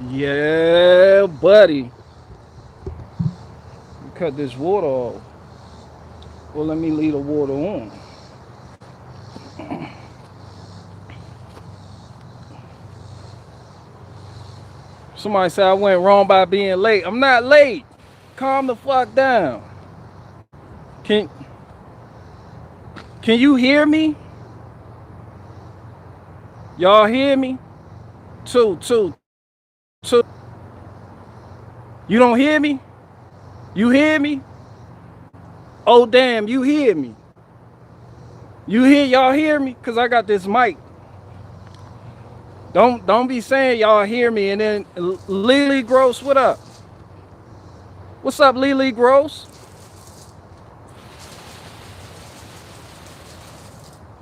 Yeah, buddy. Cut this water off. Well, let me leave the water on. Somebody said I went wrong by being late. I'm not late. Calm the fuck down. Can can you hear me? Y'all hear me? Two, two, two. You don't hear me? You hear me? Oh damn, you hear me? You hear y'all hear me? Cause I got this mic. Don't be saying y'all hear me and then Lily Gross, what up? What's up, Lily Gross?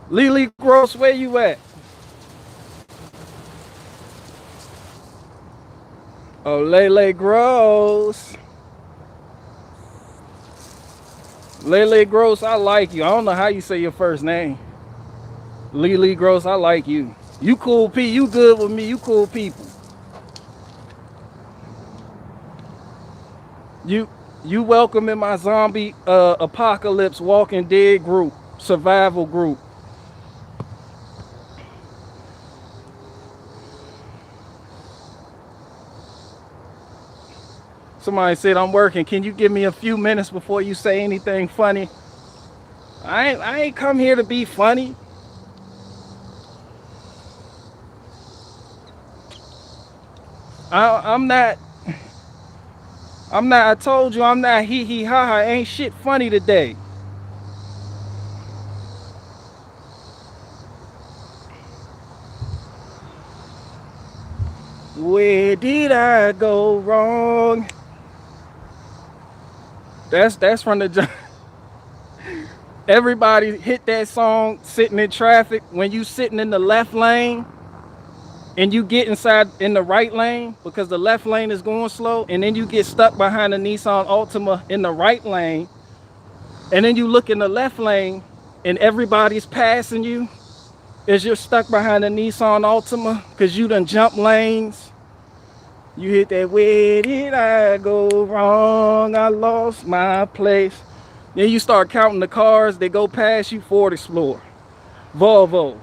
Lily Gross, where you at? Oh, Lele Gross. Lele Gross, I like you. I don't know how you say your first name. Lily Gross, I like you. You cool P, you good with me, you cool people. You you welcome in my zombie apocalypse walking dead group, survival group. Somebody said I'm working. Can you give me a few minutes before you say anything funny? I ain't come here to be funny. I'm not. I'm not. I told you I'm not hee hee ha ha. Ain't shit funny today. Where did I go wrong? That's from the. Everybody hit that song sitting in traffic when you sitting in the left lane and you get inside in the right lane because the left lane is going slow, and then you get stuck behind the Nissan Altima in the right lane, and then you look in the left lane and everybody's passing you as you're stuck behind the Nissan Altima because you done jump lanes. You hit that, where did I go wrong? I lost my place. Then you start counting the cars that go past you. Ford Explorer, Volvo,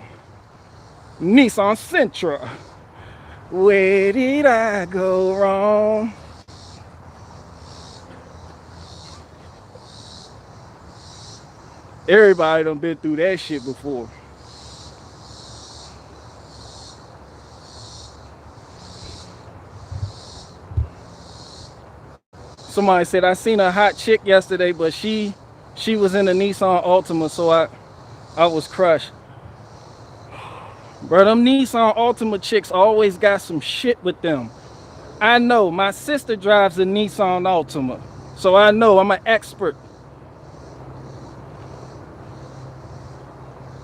Nissan Sentra. Where did I go wrong? Everybody done been through that shit before. Somebody said I seen a hot chick yesterday, but she was in the Nissan Altima, so I was crushed. Bro, them Nissan Altima chicks always got some shit with them. I know my sister drives a Nissan Altima, so I know I'm an expert.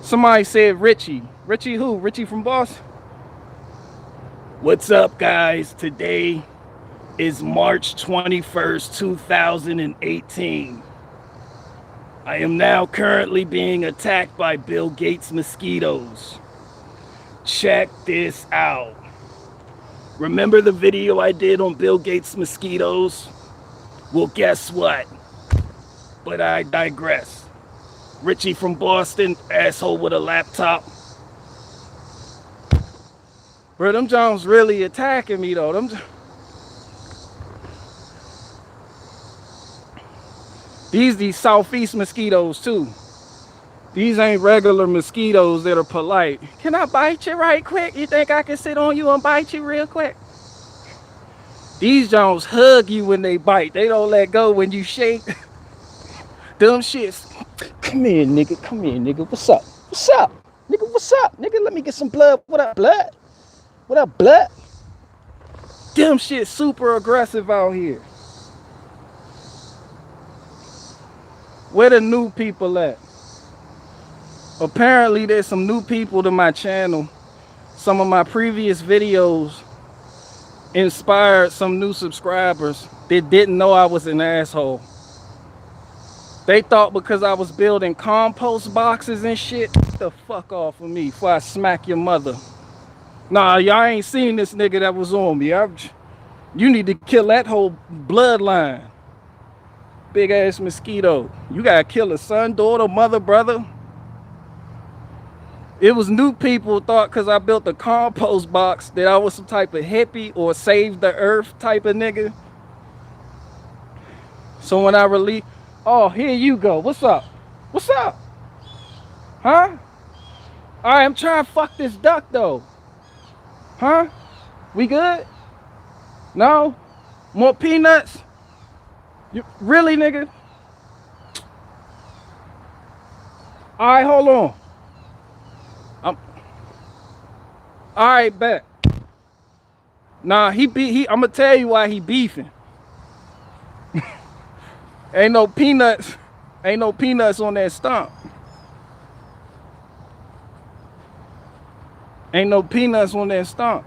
Somebody said Richie. Richie who? Richie from Boston? What's up, guys? Today is March 21st, 2018. I am now currently being attacked by Bill Gates mosquitoes. Check this out. Remember the video I did on Bill Gates mosquitoes? Well, guess what? But I digress. Richie from Boston, asshole with a laptop. Bro, them Jones really attacking me though. These southeast mosquitoes too. These ain't regular mosquitoes that are polite. Can I bite you right quick? You think I can sit on you and bite you real quick? These Jones hug you when they bite. They don't let go when you shake. Dumb shits. Come here, nigga. Come here, nigga. What's up? What's up? Nigga, what's up? Nigga, let me get some blood. What up, blood? What up, blood? Dumb shit super aggressive out here. Where the new people at? Apparently there's some new people to my channel. Some of my previous videos inspired some new subscribers that didn't know I was an asshole. They thought because I was building compost boxes and shit, get the fuck off of me before I smack your mother. Nah, y'all ain't seen this nigga that was on me. You need to kill that whole bloodline. Big ass mosquito. You gotta kill a son, daughter, mother, brother. It was new people thought because I built a compost box that I was some type of hippie or save the earth type of nigga. So when I release, oh, here you go. What's up? What's up? Huh? All right, I'm trying to fuck this duck though. Huh? We good? No? More peanuts? You, really, nigga? All right, hold on. All right, bet. Nah, I'm gonna tell you why he beefing. Ain't no peanuts on that stump. Ain't no peanuts on that stump.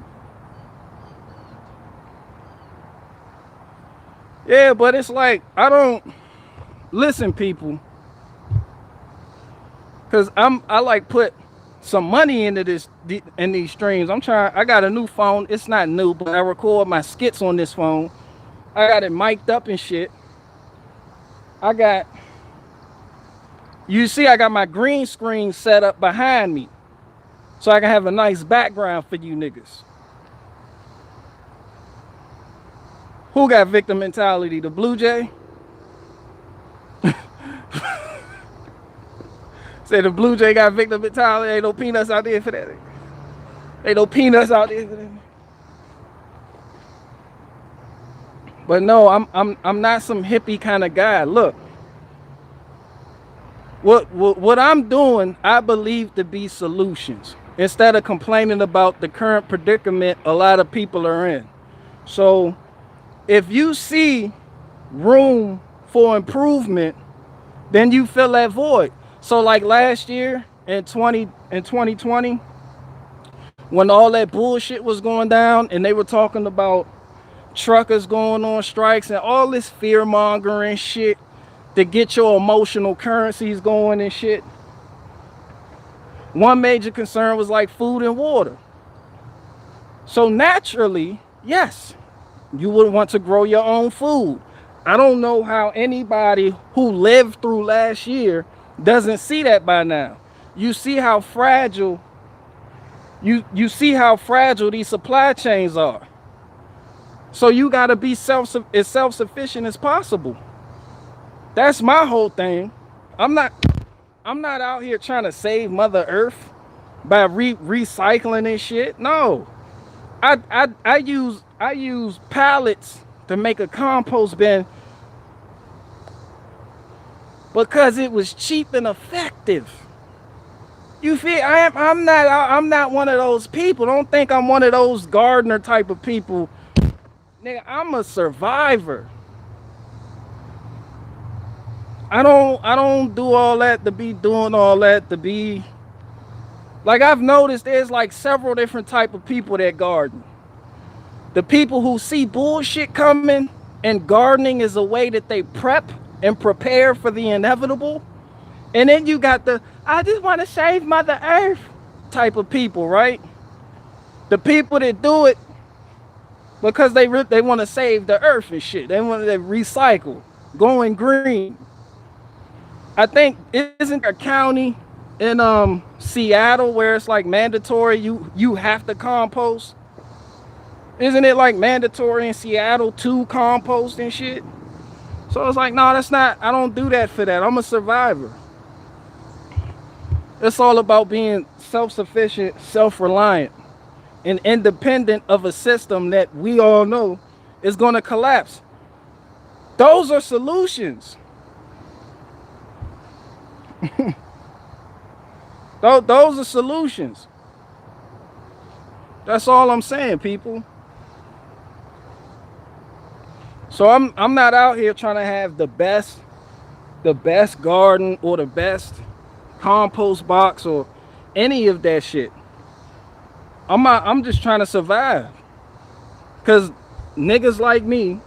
Yeah, but it's like, I don't listen, people, cause I like put some money into these streams. I got a new phone. It's not new, but I record my skits on this phone. I got it mic'd up and shit. You see I got my green screen set up behind me so I can have a nice background for you niggas. Who got victim mentality? The Blue Jay? Say the Blue Jay got victim mentality. Ain't no peanuts out there for that. Ain't no peanuts out there for that. But no, I'm not some hippie kind of guy. Look, what I'm doing, I believe to be solutions instead of complaining about the current predicament a lot of people are in. So if you see room for improvement, then you fill that void. So like last year in 2020, when all that bullshit was going down and they were talking about truckers going on strikes and all this fear mongering shit to get your emotional currencies going and shit, one major concern was like food and water. So naturally, yes, you would want to grow your own food. I don't know how anybody who lived through last year doesn't see that by now. You see how fragile you see how fragile these supply chains are. So you got to be as self-sufficient as possible. That's my whole thing. I'm not out here trying to save Mother Earth by recycling and shit. No. I use pallets to make a compost bin because it was cheap and effective. You feel? I'm not one of those people. Don't think I'm one of those gardener type of people. Nigga, I'm a survivor. I don't do all that to be doing all that to be. Like, I've noticed there's like several different type of people that garden. The people who see bullshit coming and gardening is a way that they prep and prepare for the inevitable. And then you got the, I just want to save Mother Earth type of people, right? The people that do it because they want to save the earth and shit. They want to recycle, going green. I think, isn't there a county in Seattle where it's like mandatory you have to compost? Isn't it like mandatory in Seattle to compost and shit? So it's like, no, that's not, I don't do that for that. I'm a survivor. It's all about being self-sufficient, self-reliant, and independent of a system that we all know is going to collapse. Those are solutions. Those are solutions. That's all I'm saying, people. So I'm not out here trying to have the best garden or the best compost box or any of that shit. I'm just trying to survive. Cause niggas like me,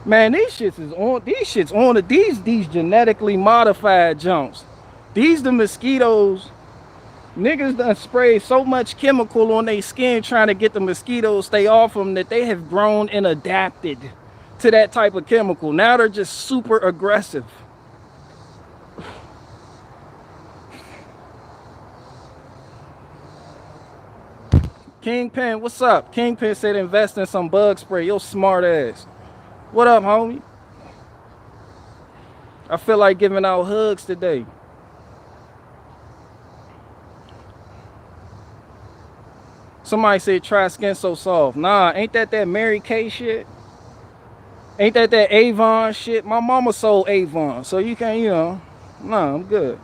man, these shits these genetically modified junks. These the mosquitoes Niggas done sprayed so much chemical on their skin trying to get the mosquitoes stay off them that they have grown and adapted to that type of chemical. Now they're just super aggressive. Kingpin, what's up? Kingpin said invest in some bug spray. Yo smart ass. What up, homie? I feel like giving out hugs today. Somebody said try Skin So Soft. Nah, ain't that Mary Kay shit? Ain't that Avon shit? My mama sold Avon, so you can't, you know. Nah, I'm good.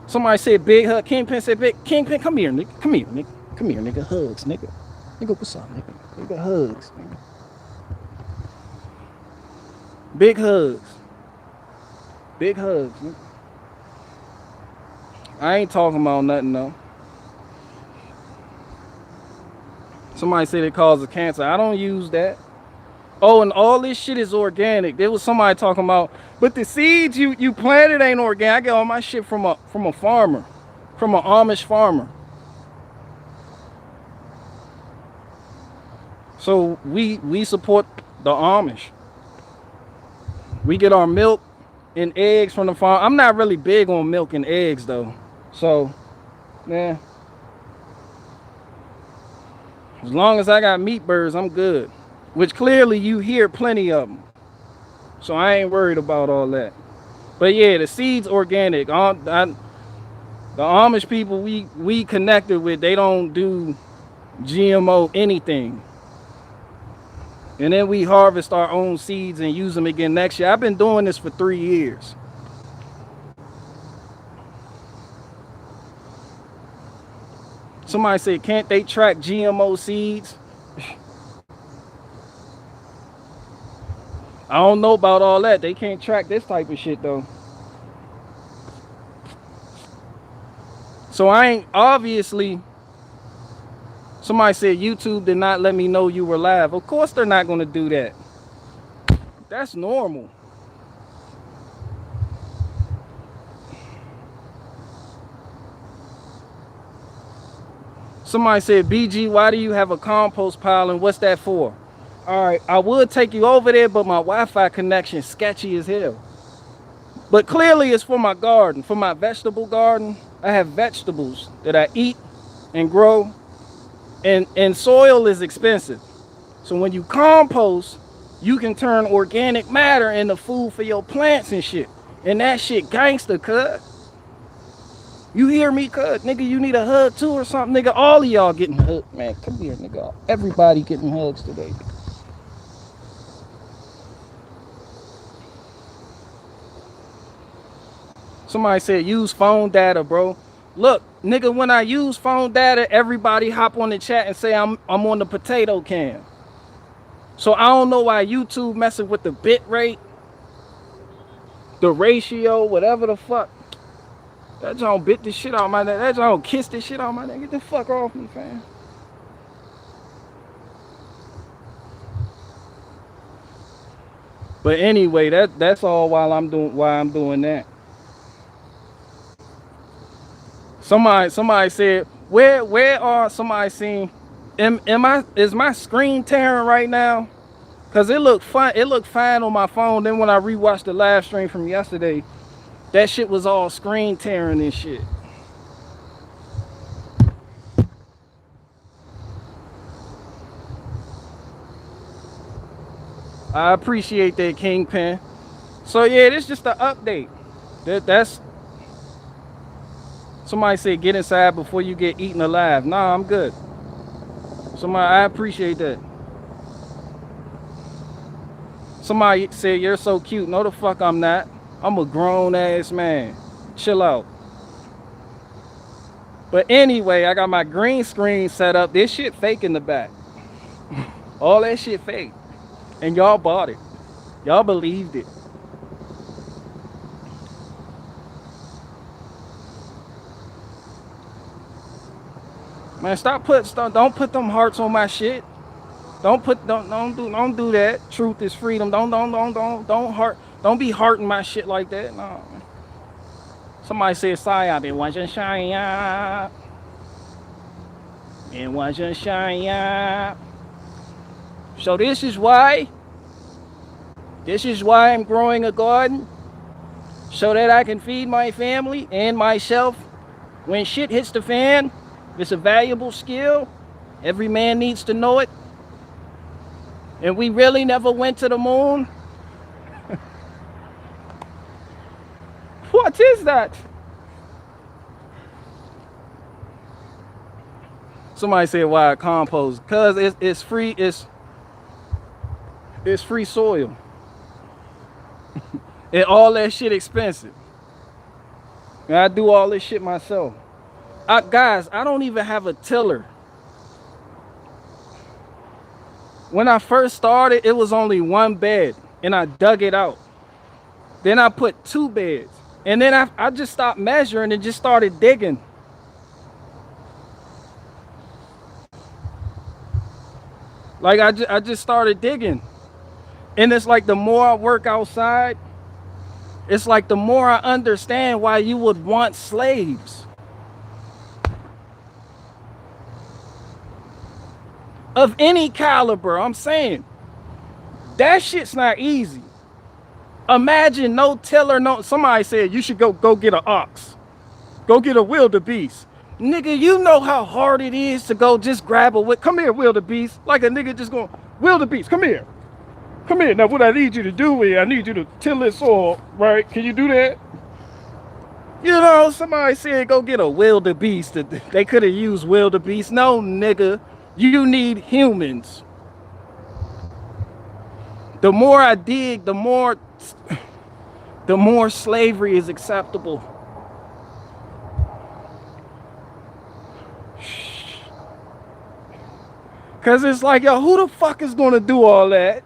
Somebody said big hug. Kingpin said big. Kingpin, come here, nigga. Come here, nigga. Come here, nigga. Hugs, nigga. Nigga, what's up, nigga? Nigga, hugs, nigga. Big hugs. Big hugs, nigga. I ain't talking about nothing, though. Somebody said it causes cancer. I don't use that. Oh, and all this shit is organic. There was somebody talking about, but the seeds you planted ain't organic. I get all my shit from a farmer, from an Amish farmer. So we support the Amish. We get our milk and eggs from the farm. I'm not really big on milk and eggs though. So, yeah. As long as I got meat birds, I'm good. Which clearly you hear plenty of them. So I ain't worried about all that. But yeah, the seed's organic. The Amish people we connected with, they don't do GMO anything. And then we harvest our own seeds and use them again next year. I've been doing this for 3 years. Somebody said, can't they track GMO seeds? I don't know about all that. They can't track this type of shit though. So I ain't, obviously, somebody said YouTube did not let me know you were live. Of course they're not gonna do that. That's normal. Somebody said, BG, why do you have a compost pile and what's that for? All right, I would take you over there, but my Wi-Fi connection is sketchy as hell. But clearly it's for my garden, for my vegetable garden. I have vegetables that I eat and grow, and soil is expensive. So when you compost, you can turn organic matter into food for your plants and shit. And that shit gangster, cuz. You hear me, cuz? Nigga, you need a hug too or something? Nigga, all of y'all getting hugged. Man, come here, nigga. Everybody getting hugs today. Somebody said use phone data, bro. Look, nigga, when I use phone data, everybody hop on the chat and say I'm on the potato can. So I don't know why YouTube messing with the bit rate, the ratio, whatever the fuck. That John bit this shit out my neck. That John kissed this shit out my neck. Get the fuck off me, fam. But anyway, that's all why I'm doing that. Somebody said, where are somebody seen? Is my screen tearing right now? Cause it looked fine on my phone. Then when I rewatched the live stream from yesterday, that shit was all screen tearing and shit. I appreciate that, Kingpin. So yeah, this is just an update. That's somebody said get inside before you get eaten alive. Nah, I'm good. I appreciate that. Somebody said you're so cute. No, the fuck I'm not. I'm a grown ass man. Chill out. But anyway, I got my green screen set up. This shit fake in the back. All that shit fake. And y'all bought it. Y'all believed it. Man, don't put them hearts on my shit. Don't do that. Truth is freedom. Don't be hearting my shit like that. No. Somebody said Psyop, it wasn't Psyop. And one just shine, yeah. So this is why I'm growing a garden, so that I can feed my family and myself when shit hits the fan. It's a valuable skill. Every man needs to know it. And we really never went to the moon. What is that? Somebody said why compost? Cause it's free. It's free soil. And all that shit expensive. And I do all this shit myself. Guys, I don't even have a tiller. When I first started, it was only one bed, and I dug it out. Then I put 2 beds, and then I just stopped measuring and just started digging. Like I just started digging. And it's like the more I work outside, it's like the more I understand why you would want slaves. Of any caliber, I'm saying. That shit's not easy. Imagine no tiller, no. Somebody said you should go get an ox. Go get a wildebeest. Nigga, you know how hard it is to go just grab a whip. Come here, wildebeest. Like a nigga just going, wildebeest, come here. Come here. Now, what I need you to do is I need you to till this soil, right? Can you do that? You know, somebody said go get a wildebeest. They could have used wildebeest. No, nigga. You need humans. The more I dig, the more slavery is acceptable. Cause it's like, yo, who the fuck is gonna do all that?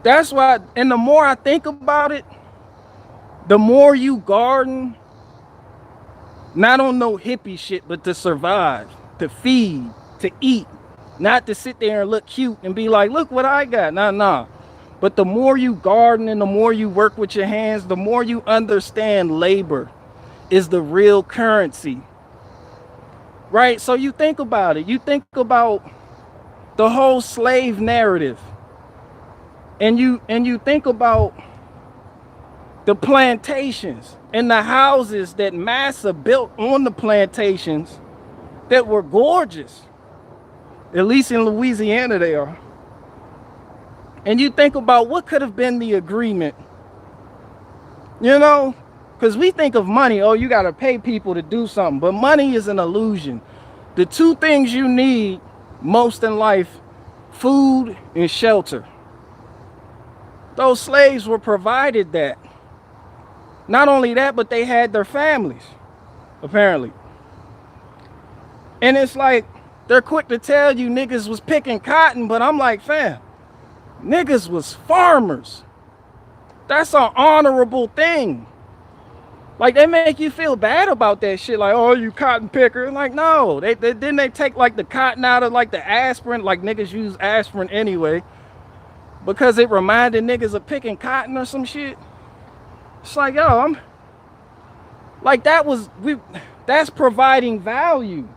That's why, and the more I think about it, the more you garden, not on no hippie shit, but to survive, to feed, to eat, not to sit there and look cute and be like, look what I got. Nah. But the more you garden and the more you work with your hands, the more you understand labor is the real currency. Right? So you think about it. You think about the whole slave narrative. And you think about the plantations and the houses that Massa built on the plantations that were gorgeous. At least in Louisiana they are. And you think about what could have been the agreement. You know, because we think of money, oh, you got to pay people to do something. But money is an illusion. The 2 things you need most in life, food and shelter. Those slaves were provided that. Not only that, but they had their families, apparently. And it's like, they're quick to tell you niggas was picking cotton, but I'm like, fam, niggas was farmers. That's an honorable thing. Like, they make you feel bad about that shit. Like, oh, you cotton picker. Like, no. Didn't they take, like, the cotton out of, like, the aspirin? Like, niggas use aspirin anyway. Because it reminded niggas of picking cotton or some shit. It's like, yo, I'm... Like, that's providing value.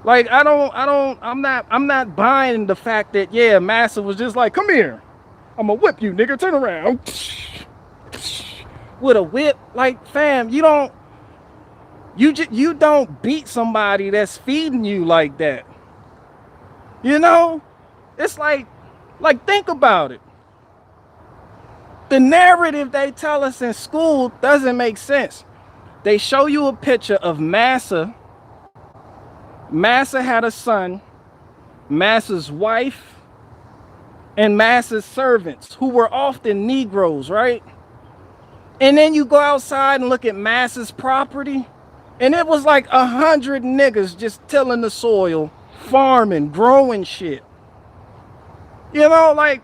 Like, I'm not buying the fact that, yeah, Massa was just like, come here. I'm gonna whip you, nigga. Turn around. With a whip. Like, fam, you don't beat somebody that's feeding you like that. You know? It's like think about it. The narrative they tell us in school doesn't make sense. They show you a picture of Massa. Massa had a son, Massa's wife, and Massa's servants, who were often Negroes, right? And then you go outside and look at Massa's property, and it was like 100 niggas just tilling the soil, farming, growing shit. You know, like,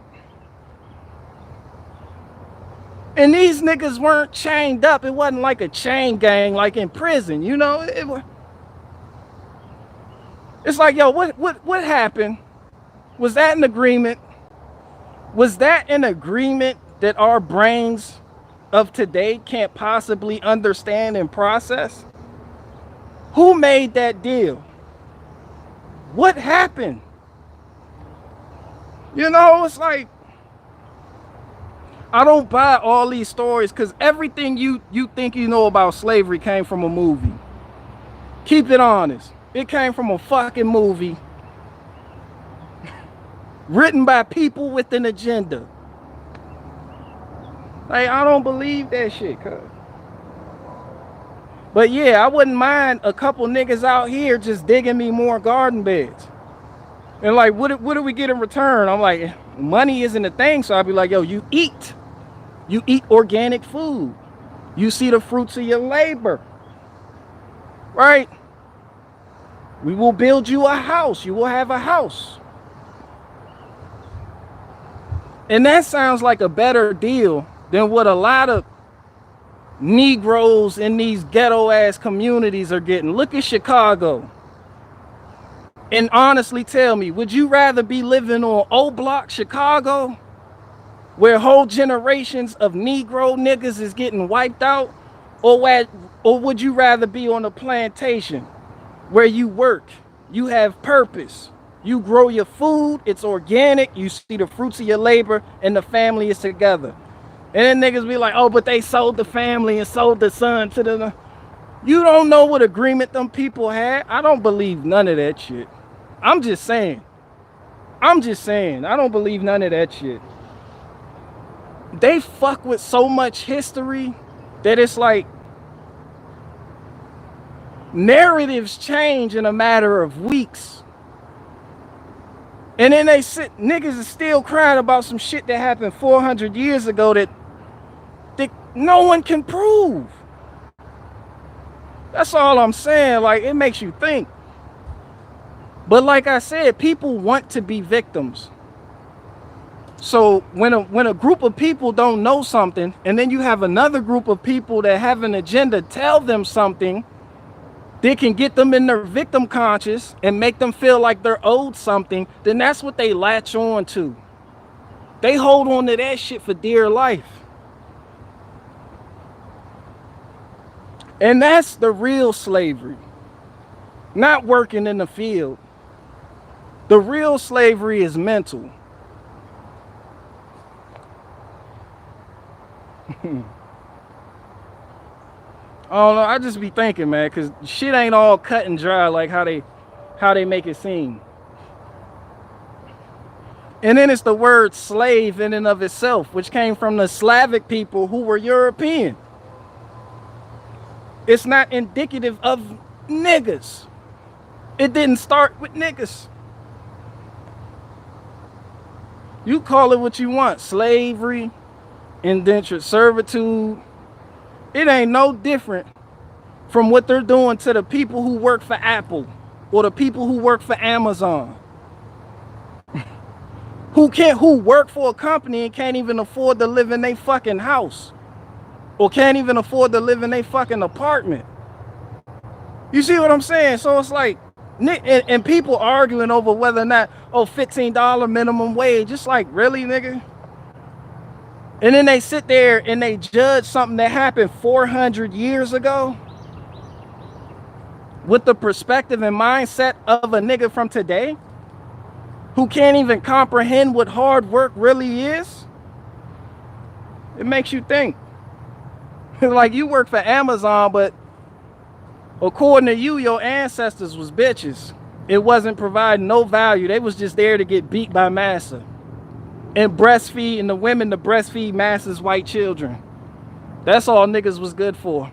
and these niggas weren't chained up. It wasn't like a chain gang like in prison, you know? It's like, yo, what happened? Was that an agreement? Was that an agreement that our brains of today can't possibly understand and process? Who made that deal? What happened? You know, it's like, I don't buy all these stories because everything you think you know about slavery came from a movie. Keep it honest. It came from a fucking movie written by people with an agenda. Like, I don't believe that shit, cuz. But yeah, I wouldn't mind a couple niggas out here just digging me more garden beds. And like, what do we get in return? I'm like, money isn't a thing. So I'd be like, yo, you eat. You eat organic food. You see the fruits of your labor. Right? We will build you a house. You will have a house. And that sounds like a better deal than what a lot of Negroes in these ghetto ass communities are getting. Look at Chicago. And honestly tell me, would you rather be living on O Block, Chicago, where whole generations of Negro niggas is getting wiped out? Or would you rather be on a plantation where you work, you have purpose, you grow your food, it's organic, you see the fruits of your labor, and the family is together? And then niggas be like, oh, but they sold the family and sold the son to the... You don't know what agreement them people had. I don't believe none of that shit. I'm just saying. I don't believe none of that shit. They fuck with so much history that it's like narratives change in a matter of weeks. And then niggas is still crying about some shit that happened 400 years ago that no one can prove. That's all I'm saying. Like, it makes you think. But like I said, people want to be victims. So when a group of people don't know something, and then you have another group of people that have an agenda tell them something that can get them in their victim conscious and make them feel like they're owed something, then that's what they latch on to. They hold on to that shit for dear life. And that's the real slavery. Not working in the field. The real slavery is mental. I don't know, I just be thinking, man, because shit ain't all cut and dry like how they make it seem. And then it's the word slave in and of itself, which came from the Slavic people who were European. It's not indicative of niggas. It didn't start with niggas. You call it what you want, slavery, indentured servitude. It ain't no different from what they're doing to the people who work for Apple or the people who work for Amazon. Who work for a company and can't even afford to live in their fucking house. Or can't even afford to live in their fucking apartment. You see what I'm saying? So it's like, and people arguing over whether or not, $15 minimum wage. It's like, really, nigga? And then they sit there and they judge something that happened 400 years ago with the perspective and mindset of a nigga from today who can't even comprehend what hard work really is. It makes you think. Like, you work for Amazon, but according to you, your ancestors was bitches. It wasn't providing no value. They was just there to get beat by massa and breastfeed, and the women to breastfeed masses white children. That's all niggas was good for.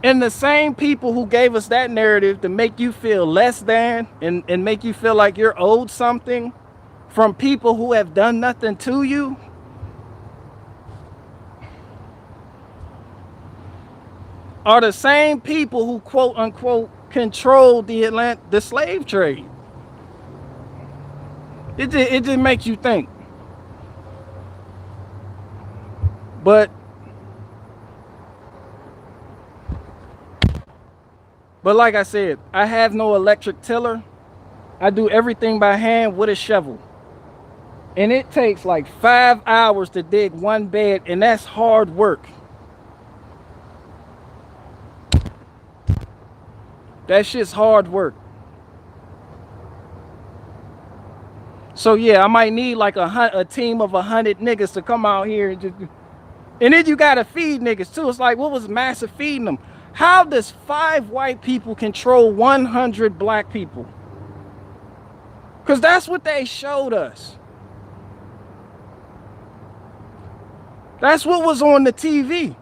And the same people who gave us that narrative to make you feel less than and make you feel like you're owed something from people who have done nothing to you, are the same people who quote unquote controlled the slave trade. It just makes you think. But like I said, I have no electric tiller. I do everything by hand with a shovel. And it takes like 5 hours to dig one bed, and that's hard work. That shit's hard work. So yeah, I might need like a team of 100 niggas to come out here and just. And then you gotta feed niggas too. It's like, what was Massive feeding them? How does 5 white people control 100 black people? Because that's what they showed us. That's what was on the TV.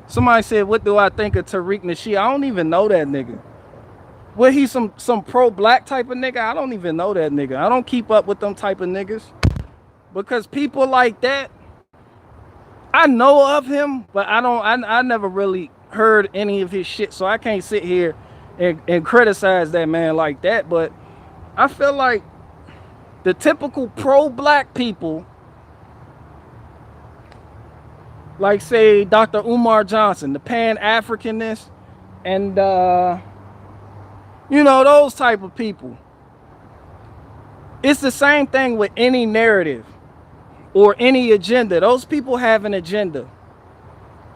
Somebody said, what do I think of Tariq Nasheed? I don't even know that nigga. What, he some pro-black type of nigga? I don't even know that nigga. I don't keep up with them type of niggas. Because people like that, I know of him, but I never really heard any of his shit. So I can't sit here and criticize that man like that. But I feel like the typical pro-black people, like say Dr. Umar Johnson, the Pan-Africanist, and you know, those type of people. It's the same thing with any narrative or any agenda. Those people have an agenda.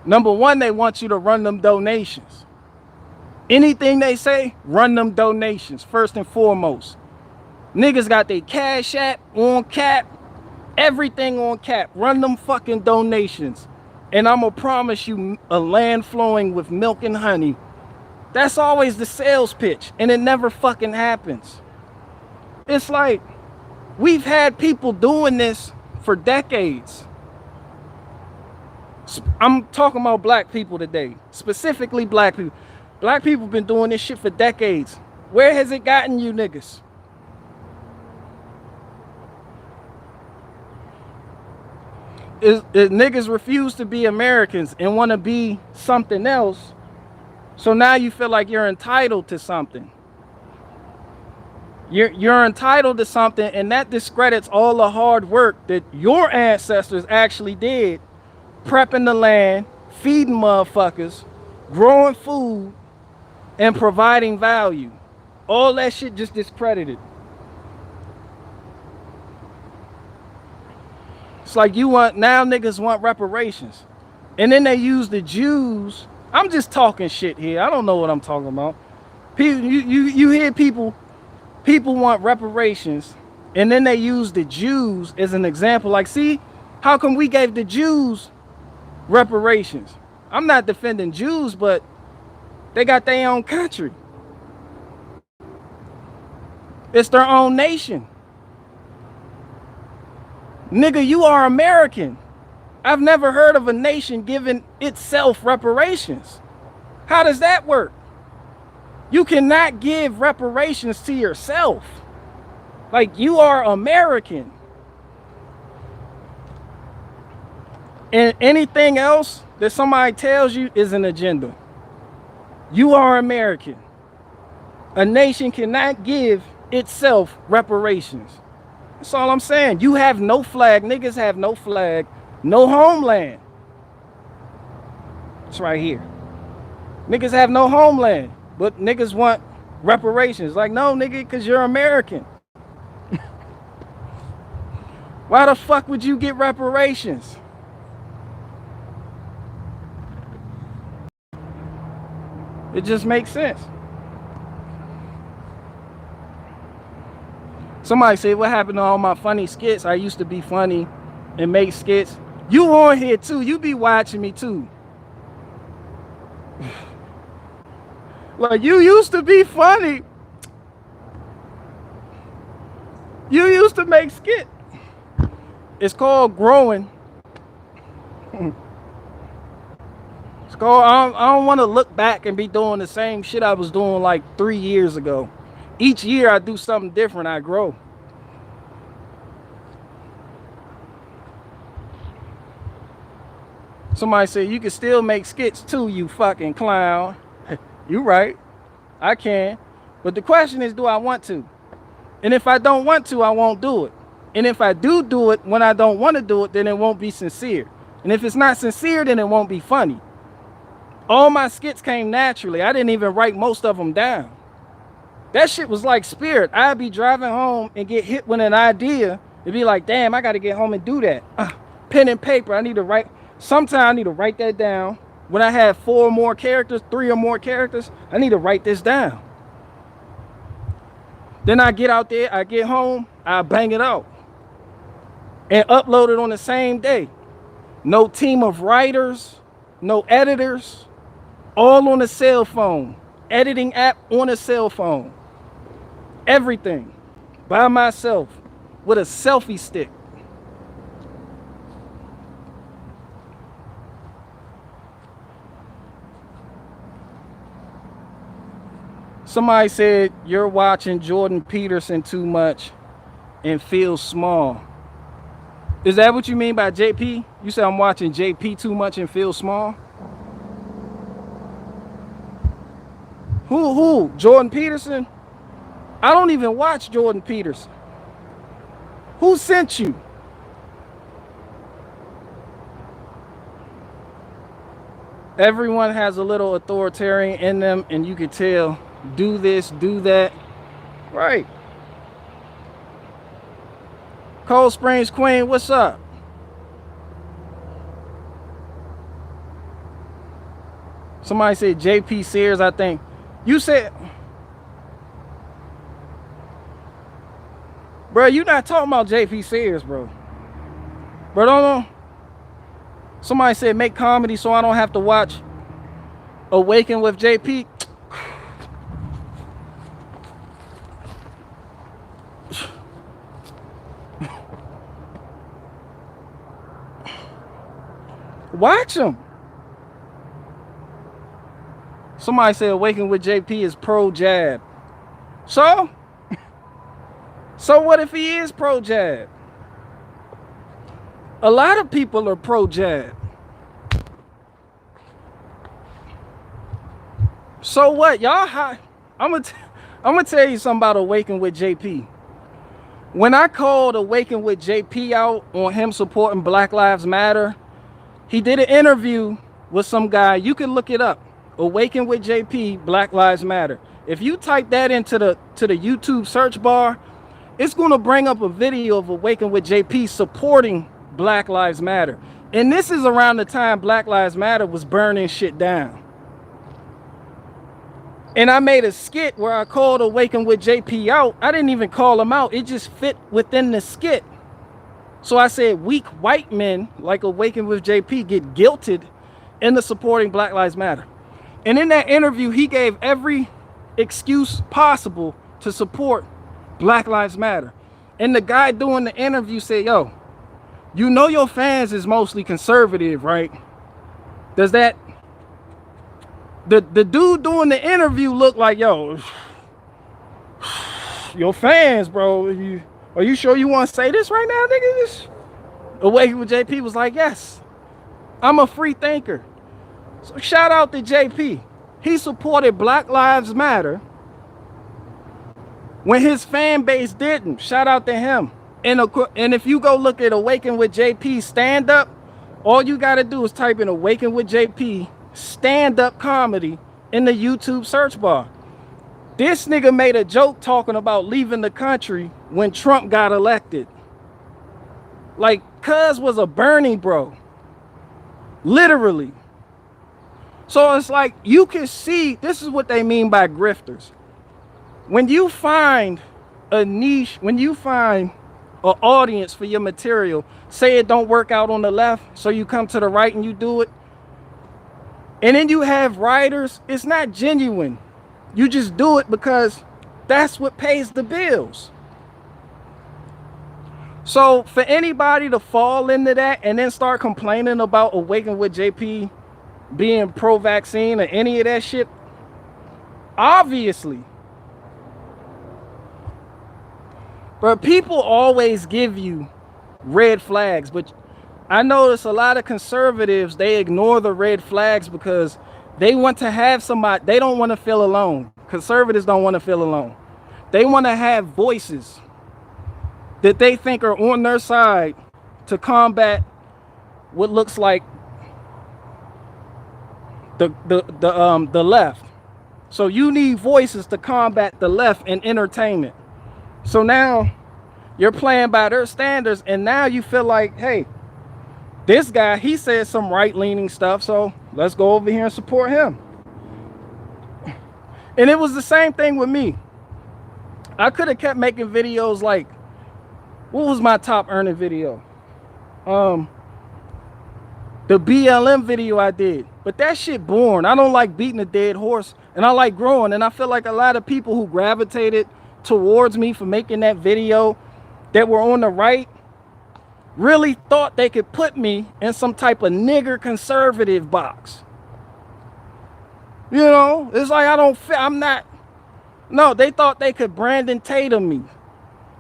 Number one, they want you to run them donations. Anything they say, run them donations first and foremost. Niggas got their Cash App on cap, everything on cap. Run them fucking donations. And I'm gonna promise you a land flowing with milk and honey. That's always the sales pitch, and it never fucking happens. It's like, we've had people doing this for decades. I'm talking about black people today, specifically black people. Black people been doing this shit for decades. Where has it gotten you niggas? Niggas refuse to be Americans and want to be something else. So now you feel like you're entitled to something. You're entitled to something, and that discredits all the hard work that your ancestors actually did, prepping the land, feeding motherfuckers, growing food, and providing value. All that shit just discredited. It's like now niggas want reparations. And then they use the Jews. I'm just talking shit here. I don't know what I'm talking about. People, you hear people want reparations, and then they use the Jews as an example. Like, see, how come we gave the Jews reparations? I'm not defending Jews, but they got their own country. It's their own nation. Nigga, you are American. I've never heard of a nation giving itself reparations. How does that work? You cannot give reparations to yourself. Like, you are American. And anything else that somebody tells you is an agenda. You are American. A nation cannot give itself reparations. That's all I'm saying. You have no flag. Niggas have no flag. No homeland. It's right here. Niggas have no homeland, but niggas want reparations. Like, no, nigga, because you're American. Why the fuck would you get reparations? It just makes sense. Somebody said, what happened to all my funny skits? I used to be funny and make skits. You on here too. You be watching me too. Like, you used to be funny. You used to make skit. It's called growing. It's called, I don't want to look back and be doing the same shit I was doing like 3 years ago. Each year I do something different. I grow. Somebody said, you can still make skits too, you fucking clown. You right. I can. But the question is, do I want to? And if I don't want to, I won't do it. And if I do it when I don't want to do it, then it won't be sincere. And if it's not sincere, then it won't be funny. All my skits came naturally. I didn't even write most of them down. That shit was like spirit. I'd be driving home and get hit with an idea and be like, damn, I got to get home and do that. pen and paper. I need to write. Sometimes I need to write that down. When I have 4 or more characters, 3 or more characters, I need to write this down. Then I get out there, I get home, I bang it out and upload it on the same day. No team of writers, no editors, all on a cell phone. Editing app on a cell phone. Everything by myself with a selfie stick. Somebody said you're watching Jordan Peterson too much and feel small. Is that what you mean by JP? You said I'm watching JP too much and feel small? Who? Jordan Peterson? I don't even watch Jordan Peterson. Who sent you? Everyone has a little authoritarian in them, and you can tell, do this, do that. Right. Cold Springs Queen, what's up? Somebody said JP Sears, I think. You said, bro, you not talking about JP Sears, bro. Bro, don't. Somebody said make comedy so I don't have to watch Awaken with JP. Watch him. Somebody said Awaken with JP is pro jab. So what if he is pro jab? A lot of people are pro jab. So what, y'all? I'm gonna tell you something about Awaken with JP. When I called Awaken with JP out on him supporting Black Lives Matter, he did an interview with some guy. You can look it up. Awaken with JP, Black Lives Matter. If you type that into the YouTube search bar, it's gonna bring up a video of Awaken with JP supporting Black Lives Matter. And this is around the time Black Lives Matter was burning shit down. And I made a skit where I called Awaken with JP out. I didn't even call him out. It just fit within the skit. So I said weak white men like Awaken with JP get guilted into supporting Black Lives Matter. And in that interview, he gave every excuse possible to support Black Lives Matter. And the guy doing the interview said, yo, you know your fans is mostly conservative, right? Does that... The dude doing the interview looked like, yo, your fans, bro, are you sure you want to say this right now, nigga? This Awaken with JP was like, yes, I'm a free thinker. So shout out to JP. He supported Black Lives Matter when his fan base didn't. Shout out to him. And if you go look at Awaken with JP stand up, all you got to do is type in Awaken with JP stand-up comedy in the YouTube search bar. This nigga made a joke talking about leaving the country when Trump got elected. Like, cuz was a Bernie bro. Literally. So it's like, you can see, this is what they mean by grifters. When you find a niche, when you find an audience for your material, say it don't work out on the left, so you come to the right and you do it, and then you have writers, it's not genuine. You just do it because that's what pays the bills. So for anybody to fall into that and then start complaining about Awaken with JP being pro-vaccine or any of that shit, obviously. But people always give you red flags, but I notice a lot of conservatives, they ignore the red flags because they want to have somebody, they don't want to feel alone. Conservatives don't want to feel alone. They want to have voices that they think are on their side to combat what looks like the left. So you need voices to combat the left in entertainment. So now you're playing by their standards, and now you feel like, hey, This guy, he said some right-leaning stuff, so let's go over here and support him. And it was the same thing with me. I could have kept making videos like, what was my top earning video? The BLM video I did. But that shit boring. I don't like beating a dead horse, and I like growing. And I feel like a lot of people who gravitated towards me for making that video that were on the right really thought they could put me in some type of nigger conservative box. You know, it's like I'm not. No, they thought they could Brandon Tatum me.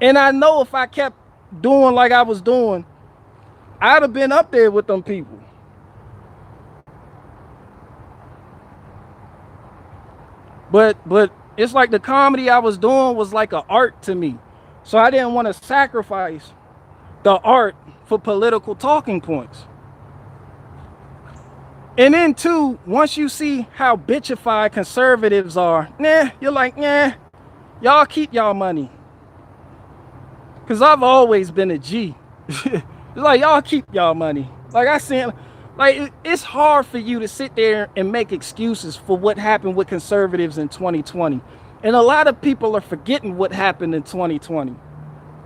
And I know if I kept doing like I was doing, I'd have been up there with them people. But it's like the comedy I was doing was like an art to me. So I didn't want to sacrifice the art for political talking points. And then too, once you see how bitchified conservatives are, you're like, y'all keep y'all money. Cause I've always been a G. It's like, y'all keep y'all money. Like I said, like it's hard for you to sit there and make excuses for what happened with conservatives in 2020. And a lot of people are forgetting what happened in 2020.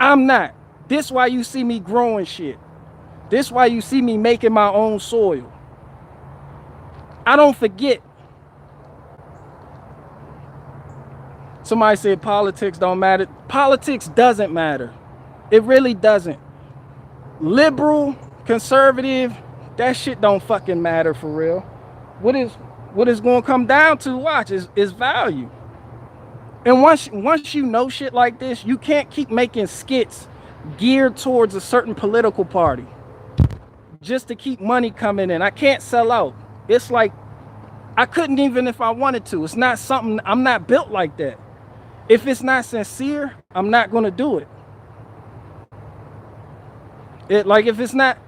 I'm not. This why you see me growing shit. This why you see me making my own soil. I don't forget. Somebody said politics don't matter. Politics doesn't matter. It really doesn't. Liberal, conservative, that shit don't fucking matter for real. What is going to come down to, watch, is value. And once you know shit like this, you can't keep making skits geared towards a certain political party just to keep money coming in. I can't sell out. It's like I couldn't even if I wanted to. It's not something, I'm not built like that. If it's not sincere, I'm not going to do it. Like if it's not,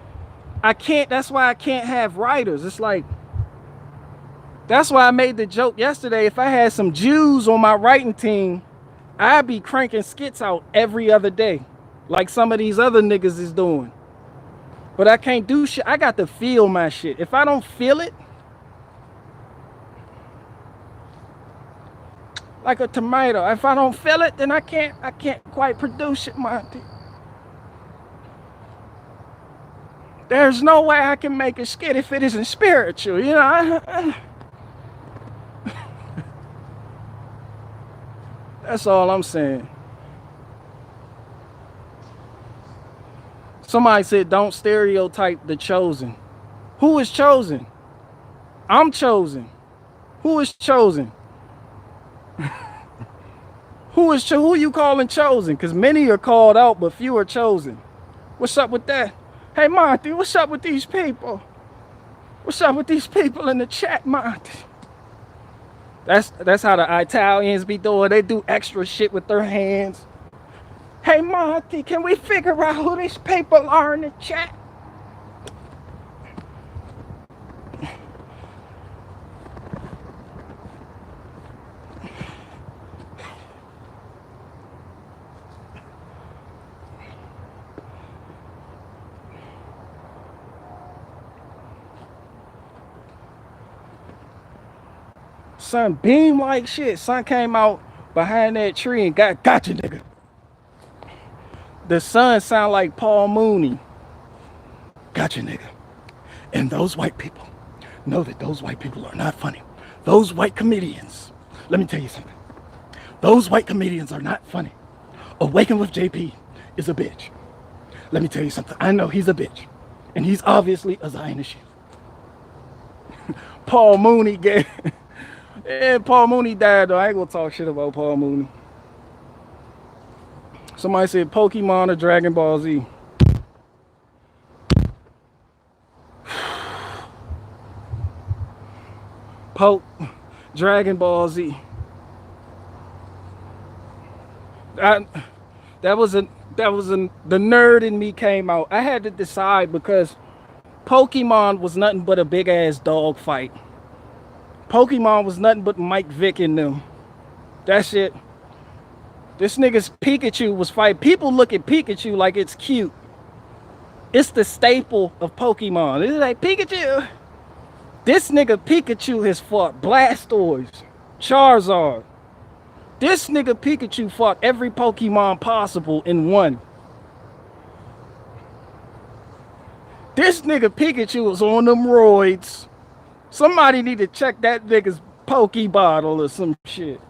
I can't, that's why I can't have writers. It's like, that's why I made the joke yesterday. If I had some Jews on my writing team, I'd be cranking skits out every other day, like some of these other niggas is doing. But I can't do shit. I got to feel my shit. If I don't feel it, like a tomato, if I don't feel it, then I can't quite produce it, Monty. There's no way I can make a skit if it isn't spiritual, you know. That's all I'm saying. Somebody said, don't stereotype the chosen. Who is chosen? I'm chosen. Who is chosen? Who you calling chosen? Because many are called out, but few are chosen. What's up with that? Hey, Monty, what's up with these people? What's up with these people in the chat, Monty? That's how the Italians be doing. They do extra shit with their hands. Hey, Monty, can we figure out who these people are in the chat? Son beam like shit. Son came out behind that tree and got you, nigga. The sun sound like Paul Mooney. Got you, nigga. And those white people know that those white people are not funny. Those white comedians, let me tell you something. Those white comedians are not funny. Awaken with JP is a bitch. Let me tell you something. I know he's a bitch. And he's obviously a Zionist. Paul Mooney gave... Yeah, Paul Mooney died though. I ain't gonna talk shit about Paul Mooney. Somebody said Pokemon or Dragon Ball Z. Dragon Ball Z. The nerd in me came out. I had to decide because Pokemon was nothing but a big ass dog fight. Pokemon was nothing but Mike Vick and them. That's it. This nigga's Pikachu was fighting. People look at Pikachu like it's cute. It's the staple of Pokemon. It's like Pikachu. This nigga Pikachu has fought Blastoise, Charizard. This nigga Pikachu fought every Pokemon possible in one. This nigga Pikachu was on them roids. Somebody need to check that nigga's Poke bottle or some shit.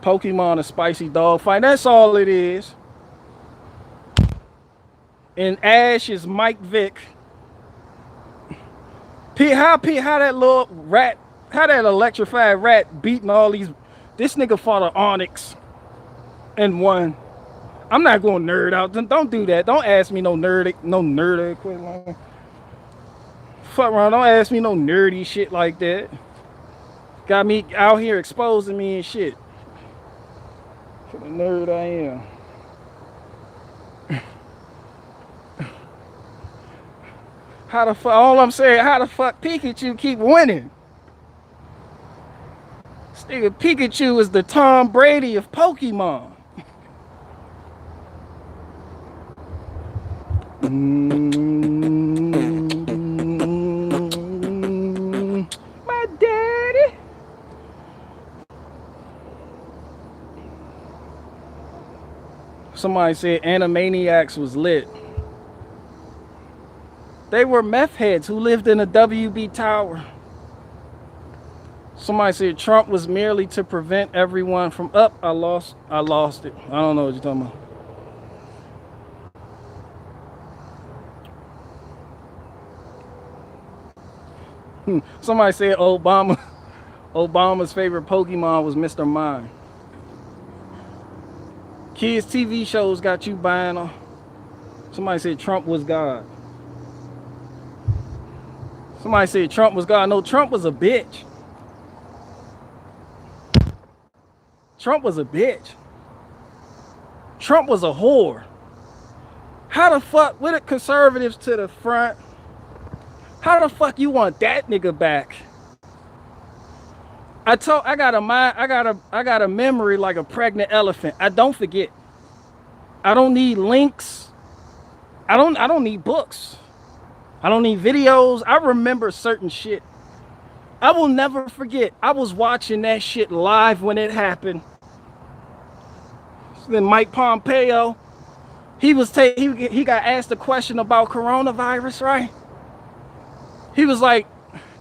Pokemon a spicy dog fight. That's all it is. And Ash is Mike Vick. How that little rat, how that electrified rat beating all these. This nigga fought an Onyx and won. I'm not going to nerd out. Don't do that. Don't ask me no nerd equivalent. Fuck around. Don't ask me no nerdy shit like that. Got me out here exposing me and shit. What a nerd I am. How the fuck? All I'm saying, how the fuck Pikachu keep winning? This nigga Pikachu is the Tom Brady of Pokemon. My daddy. Somebody said Animaniacs was lit. They were meth heads who lived in a WB tower. Somebody said Trump was merely to prevent everyone from I lost it. I don't know what you're talking about. Somebody said Obama's favorite Pokemon was Mr. Mime. Kids TV shows got you buying them. Somebody said Trump was God. Somebody said Trump was God. No, Trump was a bitch. Trump was a bitch. Trump was a whore. How the fuck, with the conservatives to the front, how the fuck you want that nigga back? I got a memory like a pregnant elephant. I don't forget. I don't need links. I don't need books. I don't need videos. I remember certain shit. I will never forget. I was watching that shit live when it happened. Then Mike Pompeo, he got asked a question about coronavirus, right? He was like,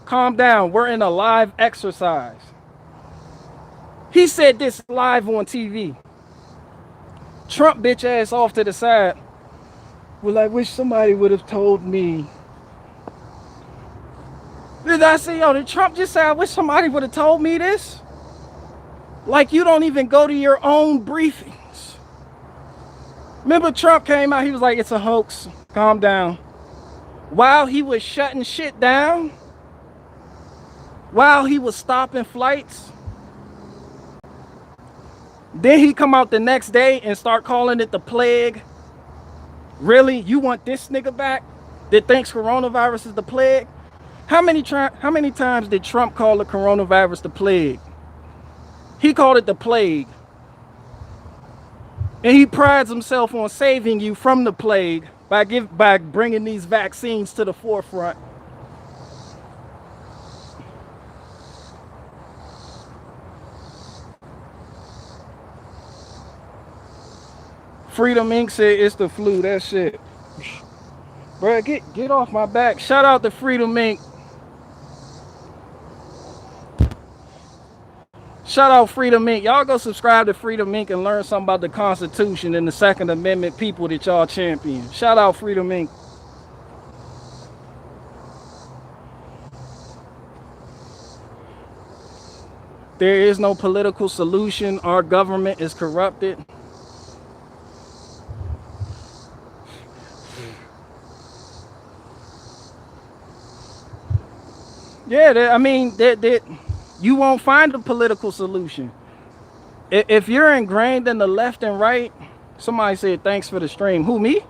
calm down, we're in a live exercise. He said this live on TV. Trump bitch ass off to the side. Well, I wish somebody would have told me. Did I say, yo, did Trump just say, I wish somebody would have told me this? Like you don't even go to your own briefings. Remember Trump came out, he was like, it's a hoax, calm down. While he was shutting shit down, while he was stopping flights, then he come out the next day and start calling it the plague. Really? You want this nigga back that thinks coronavirus is the plague? How many times did Trump call the coronavirus the plague? He called it the plague. And he prides himself on saving you from the plague by bringing these vaccines to the forefront. Freedom Inc. said it's the flu. That shit. Bro, get off my back. Shout out to Freedom Inc. Shout out Freedom Inc. Y'all go subscribe to Freedom Inc. and learn something about the Constitution and the Second Amendment people that y'all champion. Shout out Freedom Inc. There is no political solution. Our government is corrupted. Yeah, I mean, you won't find a political solution. If you're ingrained in the left and right, somebody said, thanks for the stream. Who, me?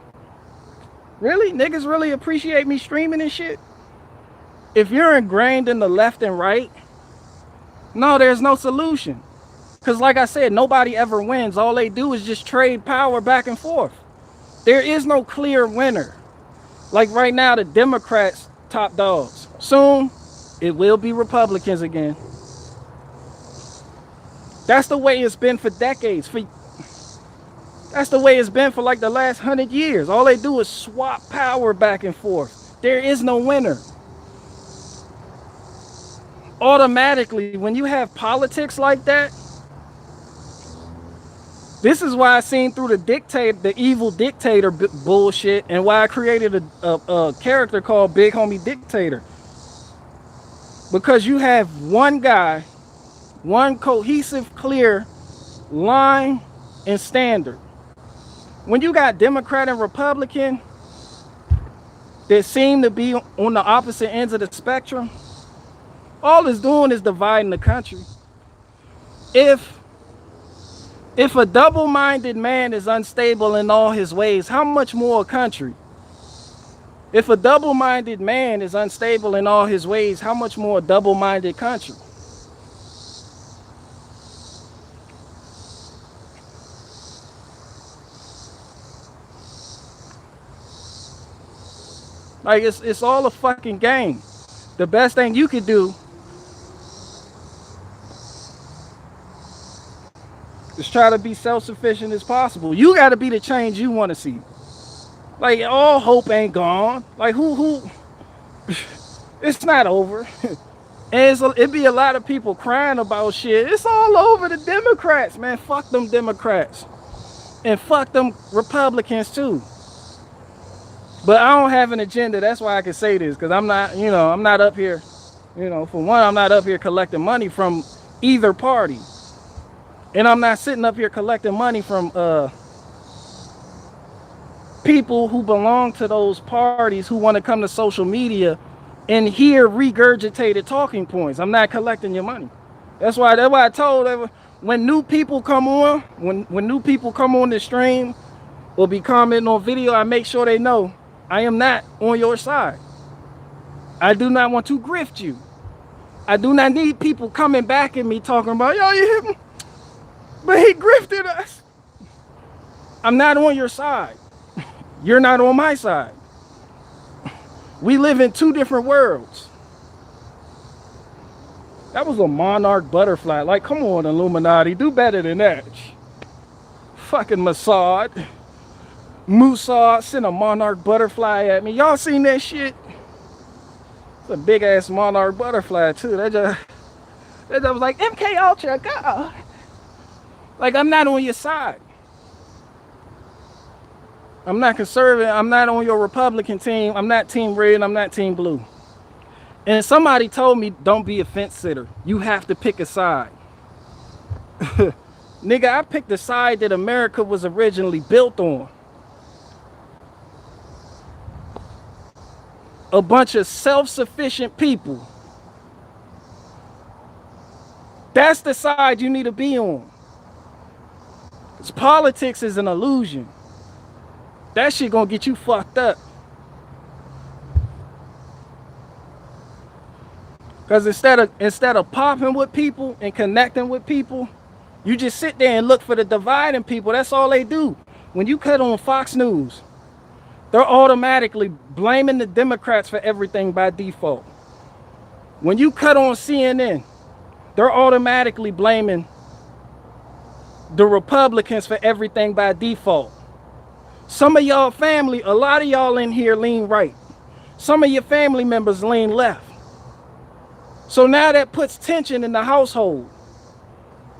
Really? Niggas really appreciate me streaming and shit? If you're ingrained in the left and right, no, there's no solution. Because like I said, nobody ever wins. All they do is just trade power back and forth. There is no clear winner. Like right now, the Democrats top dogs. Soon, it will be Republicans again. That's the way it's been for decades. That's the way it's been for like the last 100 years. All they do is swap power back and forth. There is no winner. Automatically, when you have politics like that, this is why I seen through the evil dictator bullshit, and why I created a character called Big Homie Dictator. Because you have one guy, one cohesive, clear line and standard. When you got Democrat and Republican that seem to be on the opposite ends of the spectrum, all it's doing is dividing the country. If a double-minded man is unstable in all his ways, how much more a country? If a double-minded man is unstable in all his ways, how much more a double-minded country? Like, it's all a fucking game. The best thing you could do is try to be self-sufficient as possible. You got to be the change you want to see. Like, all hope ain't gone. Like, who it's not over. And it'd be a lot of people crying about shit. It's all over the Democrats, man. Fuck them Democrats. And fuck them Republicans too. But I don't have an agenda. That's why I can say this, because I'm not, I'm not up here, for one, I'm not up here collecting money from either party. And I'm not sitting up here collecting money from people who belong to those parties who want to come to social media and hear regurgitated talking points. I'm not collecting your money. That's why I told them, when new people come on, when new people come on the stream or be commenting on video, I make sure they know I am not on your side. I do not want to grift you. I do not need people coming back at me talking about, yo, you hit me, but he grifted us. I'm not on your side. You're not on my side. We live in two different worlds. That was a monarch butterfly. Like, come on, Illuminati, do better than that. Fucking Mossad. Mossad sent a monarch butterfly at me. Y'all seen that shit? It's a big ass monarch butterfly too. That was like, MK Ultra, go. Like, I'm not on your side. I'm not conservative. I'm not on your Republican team. I'm not team red. I'm not team blue. And somebody told me, don't be a fence sitter. You have to pick a side. Nigga, I picked the side that America was originally built on. A bunch of self-sufficient people. That's the side you need to be on. Because politics is an illusion. That shit gonna get you fucked up. Because instead of popping with people and connecting with people, you just sit there and look for the dividing people. That's all they do. When you cut on Fox News, they're automatically blaming the Democrats for everything by default. When you cut on CNN, they're automatically blaming the Republicans for everything by default. Some of y'all family, a lot of y'all in here lean right. Some of your family members lean left. So now that puts tension in the household.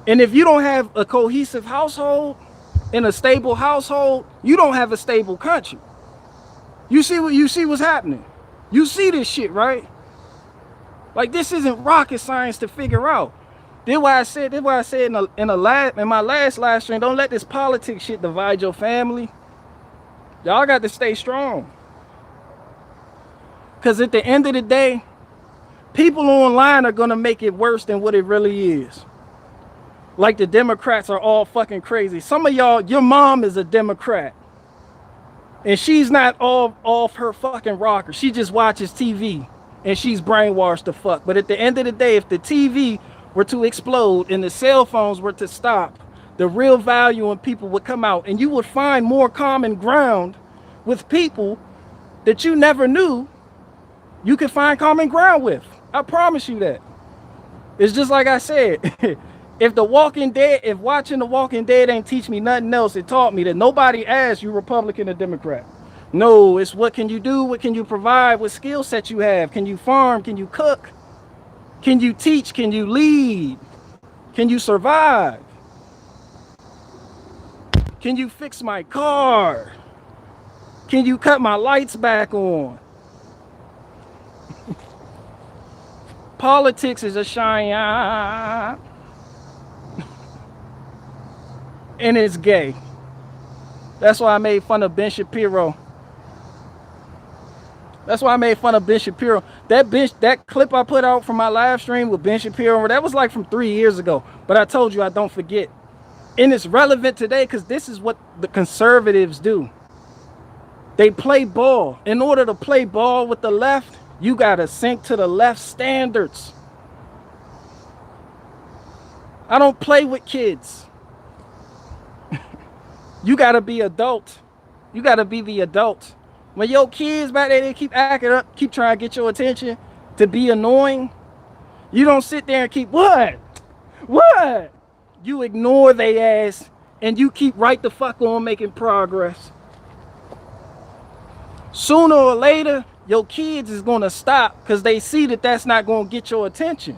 And if you don't have a cohesive household and a stable household, you don't have a stable country. You see what's happening. You see this shit, right? Like, this isn't rocket science to figure out. That's why I said in my last live stream, don't let this politics shit divide your family. Y'all got to stay strong. Because at the end of the day, people online are going to make it worse than what it really is. Like, the Democrats are all fucking crazy. Some of y'all, your mom is a Democrat. And she's not all off her fucking rocker. She just watches TV. And she's brainwashed the fuck. But at the end of the day, if the TV were to explode and the cell phones were to stop, the real value in people would come out, and you would find more common ground with people that you never knew you could find common ground with. I promise you that. It's just like I said, if watching The Walking Dead ain't teach me nothing else, it taught me that nobody asks you Republican or Democrat. No, it's what can you do? What can you provide? What skill set you have? Can you farm? Can you cook? Can you teach? Can you lead? Can you survive? Can you fix my car? Can you cut my lights back on? Politics is a shine, and it's gay. That's why I made fun of Ben Shapiro. That's why I made fun of Ben Shapiro. That clip I put out from my live stream with Ben Shapiro, that was like from 3 years ago. But I told you I don't forget. And it's relevant today because this is what the conservatives do. They play ball. In order to play ball with the left, you gotta sink to the left standards. I don't play with kids. You gotta be adult. You gotta be the adult. When your kids back there, they keep acting up, keep trying to get your attention to be annoying, you don't sit there and keep, what? You ignore they ass and you keep right the fuck on making progress. Sooner or later, your kids is gonna stop because they see that that's not gonna get your attention.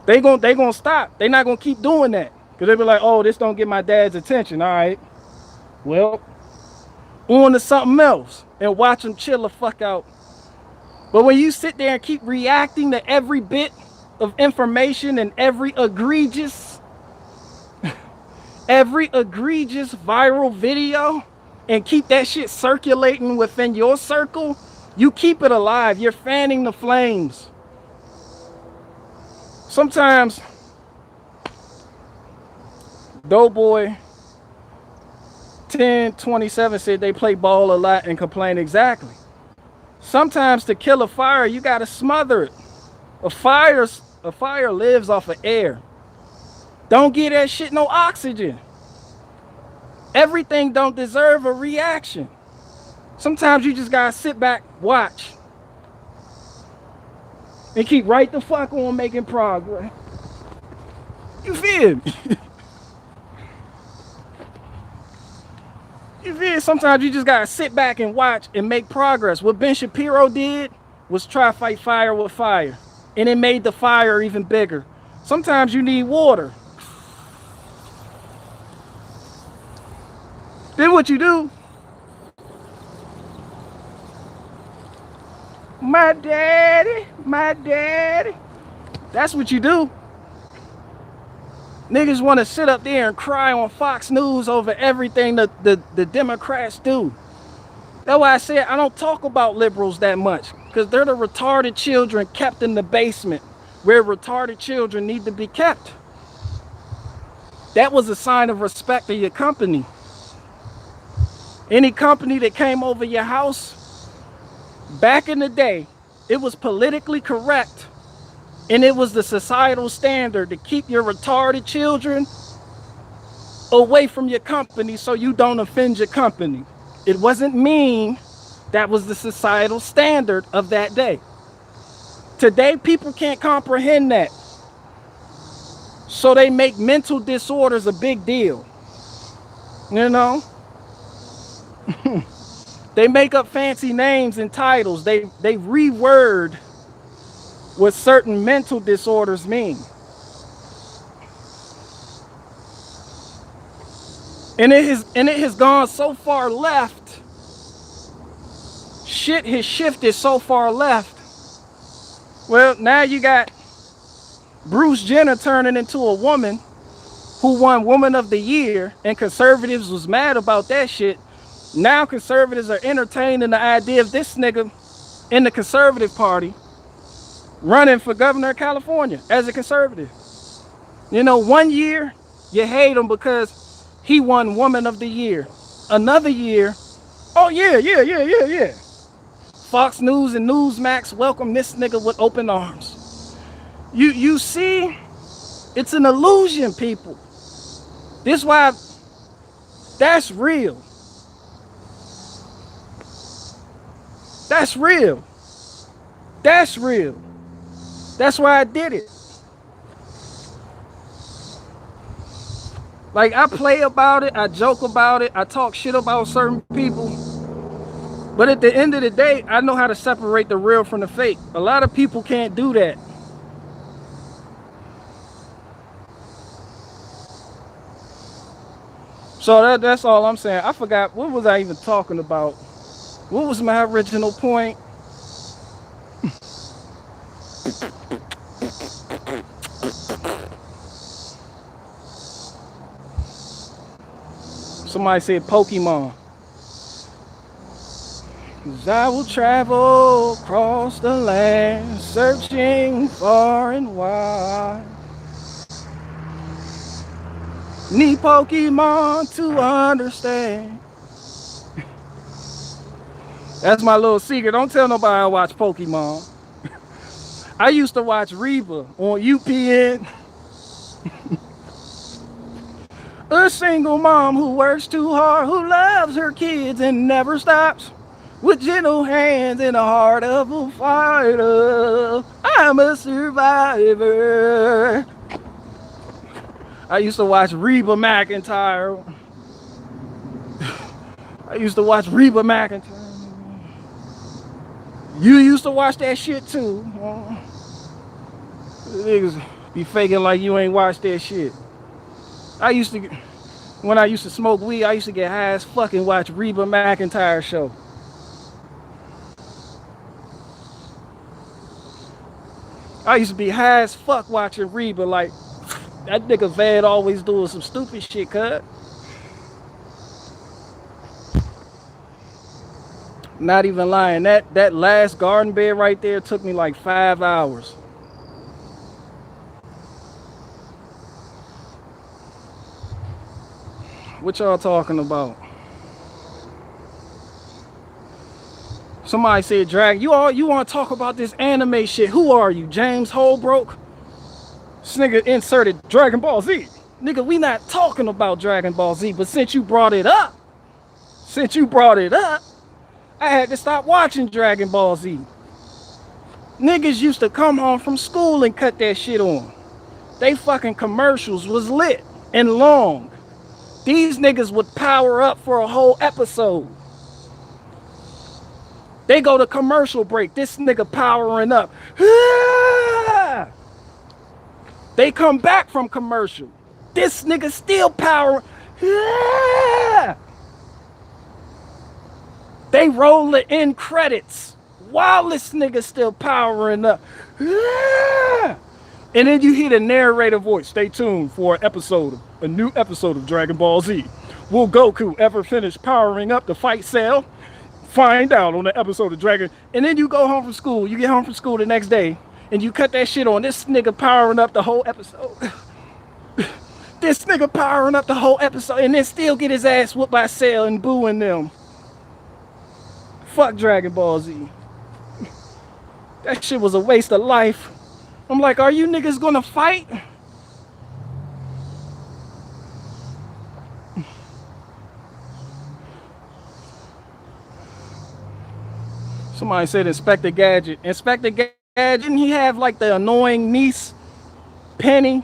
They gonna stop. They not gonna keep doing that because they be like, oh, this don't get my dad's attention. All right, well, on to something else and watch them chill the fuck out. But when you sit there and keep reacting to every bit of information and every egregious viral video and keep that shit circulating within your circle, you keep it alive. You're fanning the flames. Sometimes Doughboy 1027 said they play ball a lot and complain. Exactly. Sometimes to kill a fire, you gotta smother it. A fire lives off of air. Don't give that shit no oxygen. Everything don't deserve a reaction. Sometimes you just gotta sit back, watch, and keep right the fuck on making progress. You feel me? You feel? Sometimes you just gotta sit back and watch and make progress. What Ben Shapiro did was try to fight fire with fire, and it made the fire even bigger. Sometimes you need water. Then what you do? My daddy. That's what you do. Niggas want to sit up there and cry on Fox News over everything the Democrats do. That's why I said I don't talk about liberals that much, because they're the retarded children kept in the basement where retarded children need to be kept. That was a sign of respect of your company. Any company that came over your house, back in the day, it was politically correct, and it was the societal standard to keep your retarded children away from your company so you don't offend your company. It wasn't mean. That was the societal standard of that day. Today, people can't comprehend that. So they make mental disorders a big deal. You know? They make up fancy names and titles. They reword what certain mental disorders mean. And it has gone so far left. Shit has shifted so far left. Well, now you got Bruce Jenner turning into a woman who won Woman of the Year, and conservatives was mad about that shit. Now conservatives are entertaining the idea of this nigga in the conservative party running for governor of California as a conservative. You know, 1 year you hate him because he won Woman of the Year. Another year, oh yeah. Fox News and Newsmax welcome this nigga with open arms. You see, it's an illusion, people. This why that's real. That's real. That's real. That's why I did it. Like, I play about it, I joke about it, I talk shit about certain people. But at the end of the day, I know how to separate the real from the fake. A lot of people can't do that. So that's all I'm saying. I forgot, what was I even talking about? What was my original point? Somebody said Pokemon. 'Cause I will travel across the land, searching far and wide. Need Pokemon to understand. That's my little secret. Don't tell nobody I watch Pokemon. I used to watch Reba on UPN. A single mom who works too hard, who loves her kids and never stops. With gentle hands and a heart of a fighter, I'm a survivor. I used to watch Reba McEntire. I used to watch Reba McEntire. You used to watch that shit too. Niggas be faking like you ain't watched that shit. When I used to smoke weed, I used to get high as fuck and watch Reba McEntire show. I used to be high as fuck watching Reba, like, that nigga Vad always doing some stupid shit, cuz. Not even lying. That last garden bed right there took me like 5 hours. What y'all talking about? Somebody said, Drag, you want to talk about this anime shit? Who are you, James Holbrook? This nigga inserted Dragon Ball Z. Nigga, we not talking about Dragon Ball Z, but since you brought it up, I had to stop watching Dragon Ball Z. Niggas used to come home from school and cut that shit on. They fucking commercials was lit and long. These niggas would power up for a whole episode. They go to commercial break. This nigga powering up. They come back from commercial. This nigga still powering. They roll the end credits while this nigga still powering up. And then you hear the narrator voice. Stay tuned for a new episode of Dragon Ball Z. Will Goku ever finish powering up to fight Cell? Find out on the episode of Dragon. And then you go home from school. You get home from school the next day, and you cut that shit on. This nigga powering up the whole episode. This nigga powering up the whole episode, and then still get his ass whooped by Cell and Boo and them. Fuck Dragon Ball Z. That shit was a waste of life. I'm like, are you niggas gonna fight? Somebody said Inspector Gadget. Inspector Gadget, didn't he have like the annoying niece, Penny?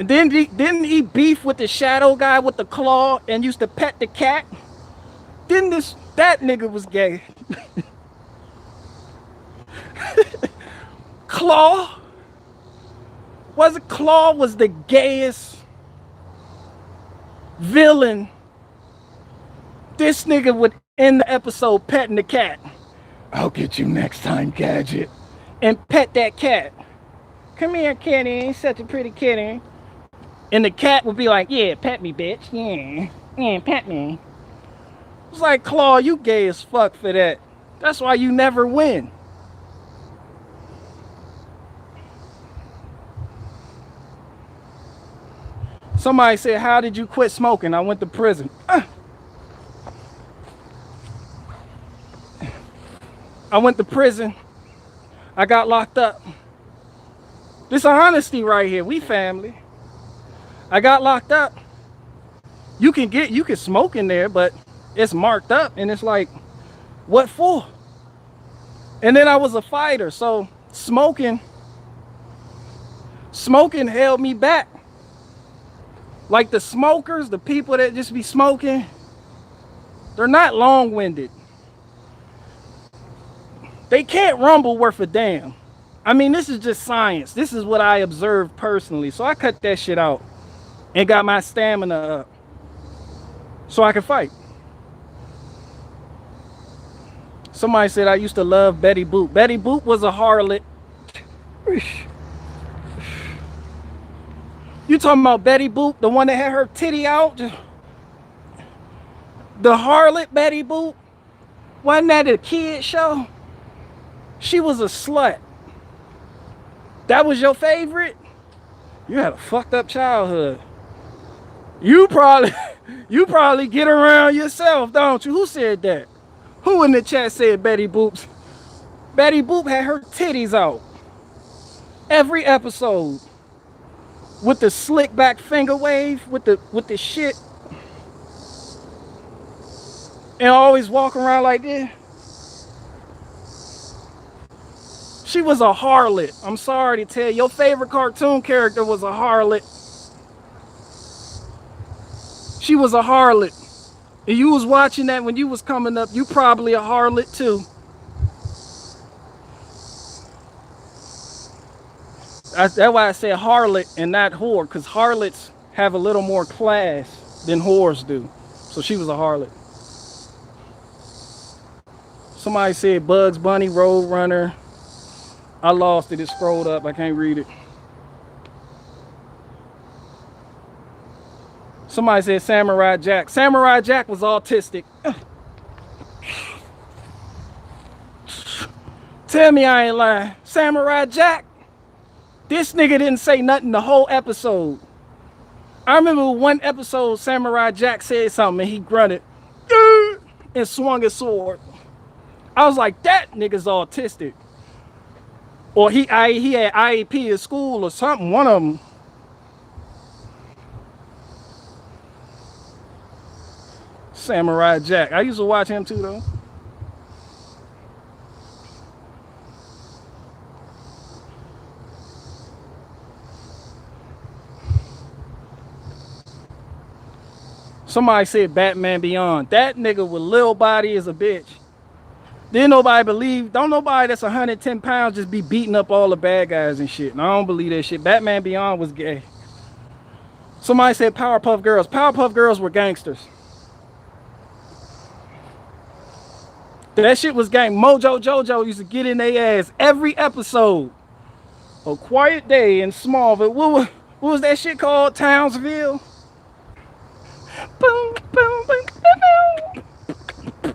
And then didn't he beef with the shadow guy with the claw and used to pet the cat? That nigga was gay. Claw? Claw was the gayest villain. This nigga would end the episode petting the cat. I'll get you next time, Gadget. And pet that cat. Come here, kitty. Such a pretty kitty. And the cat would be like, yeah, pet me, bitch. Yeah, pet me. It's like, Claw, you gay as fuck for that. That's why you never win. Somebody said, how did you quit smoking? I went to prison. I went to prison. I got locked up. This honesty right here. We family. I got locked up. You can smoke in there, but it's marked up and it's like, what for? And then I was a fighter, so smoking held me back. Like the smokers, the people that just be smoking, they're not long-winded. They can't rumble worth a damn. I mean, this is just science. This is what I observed personally. So I cut that shit out and got my stamina up so I could fight. Somebody said I used to love Betty Boop. Betty Boop was a harlot. You talking about Betty Boop, the one that had her titty out? The harlot Betty Boop? Wasn't that a kid show? She was a slut. That was your favorite? You had a fucked up childhood. You probably get around yourself, don't you? Who said that? Who in the chat said Betty Boop's? Betty Boop had her titties out. Every episode. With the slick back finger wave, with the shit. And always walk around like this. She was a harlot. I'm sorry to tell you. Your favorite cartoon character was a harlot. She was a harlot. And you was watching that when you was coming up, you probably a harlot too. That's why I said harlot and not whore, because harlots have a little more class than whores do. So she was a harlot. Somebody said Bugs Bunny, Road Runner. I lost it. It scrolled up. I can't read it. Somebody said Samurai Jack. Samurai Jack was autistic. Tell me I ain't lying. Samurai Jack. This nigga didn't say nothing the whole episode. I remember one episode Samurai Jack said something and he grunted and swung his sword. I was like, that nigga's autistic. Or he had IEP at school or something, one of them. Samurai Jack. I used to watch him too though. Somebody said Batman Beyond. That nigga with little body is a bitch. Then nobody believe, don't nobody that's 110 pounds just be beating up all the bad guys and shit. And I don't believe that shit. Batman Beyond was gay. Somebody said Powerpuff Girls. Powerpuff Girls were gangsters. That shit was gang. Mojo Jojo used to get in their ass every episode. A Quiet Day in Smallville. What was that shit called? Townsville? Boom, boom, boom, boom, boom.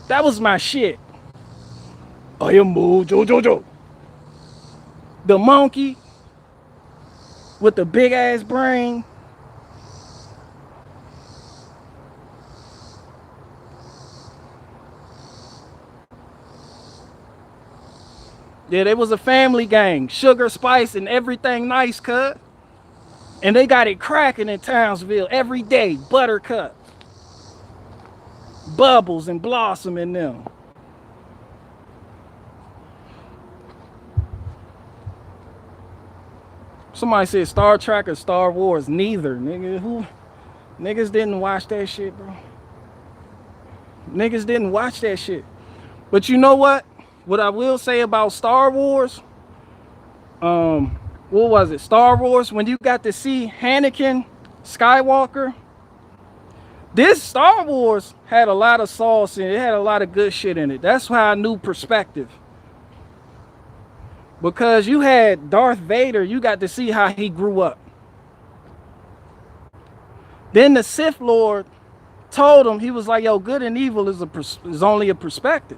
That was my shit. I am Mojo Jojo. The monkey with the big ass brain. Yeah, they was a family gang. Sugar, Spice, and everything nice, cut. And they got it cracking in Townsville every day. Buttercup. Bubbles and Blossom in them. Somebody said Star Trek or Star Wars. Neither, nigga. Niggas didn't watch that shit, bro. Niggas didn't watch that shit. But you know what? What I will say about Star Wars, what was it? Star Wars, when you got to see Anakin Skywalker, this Star Wars had a lot of sauce in it. It had a lot of good shit in it. That's how I knew perspective. Because you had Darth Vader, you got to see how he grew up. Then the Sith Lord told him, he was like, yo, good and evil is only a perspective.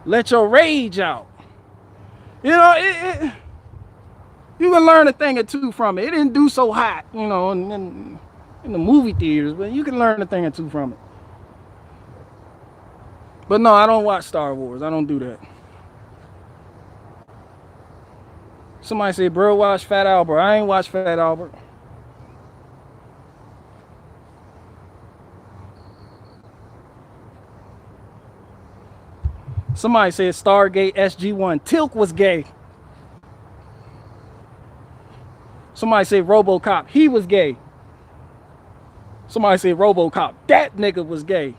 Let your rage out. You know, you can learn a thing or two from it. It didn't do so hot, you know, in the movie theaters, but you can learn a thing or two from it. But no, I don't watch Star Wars. I don't do that. Somebody said, bro, watch Fat Albert. I ain't watch Fat Albert. Somebody said Stargate SG-1. Tilk was gay. Somebody said RoboCop. He was gay. Somebody said RoboCop. That nigga was gay.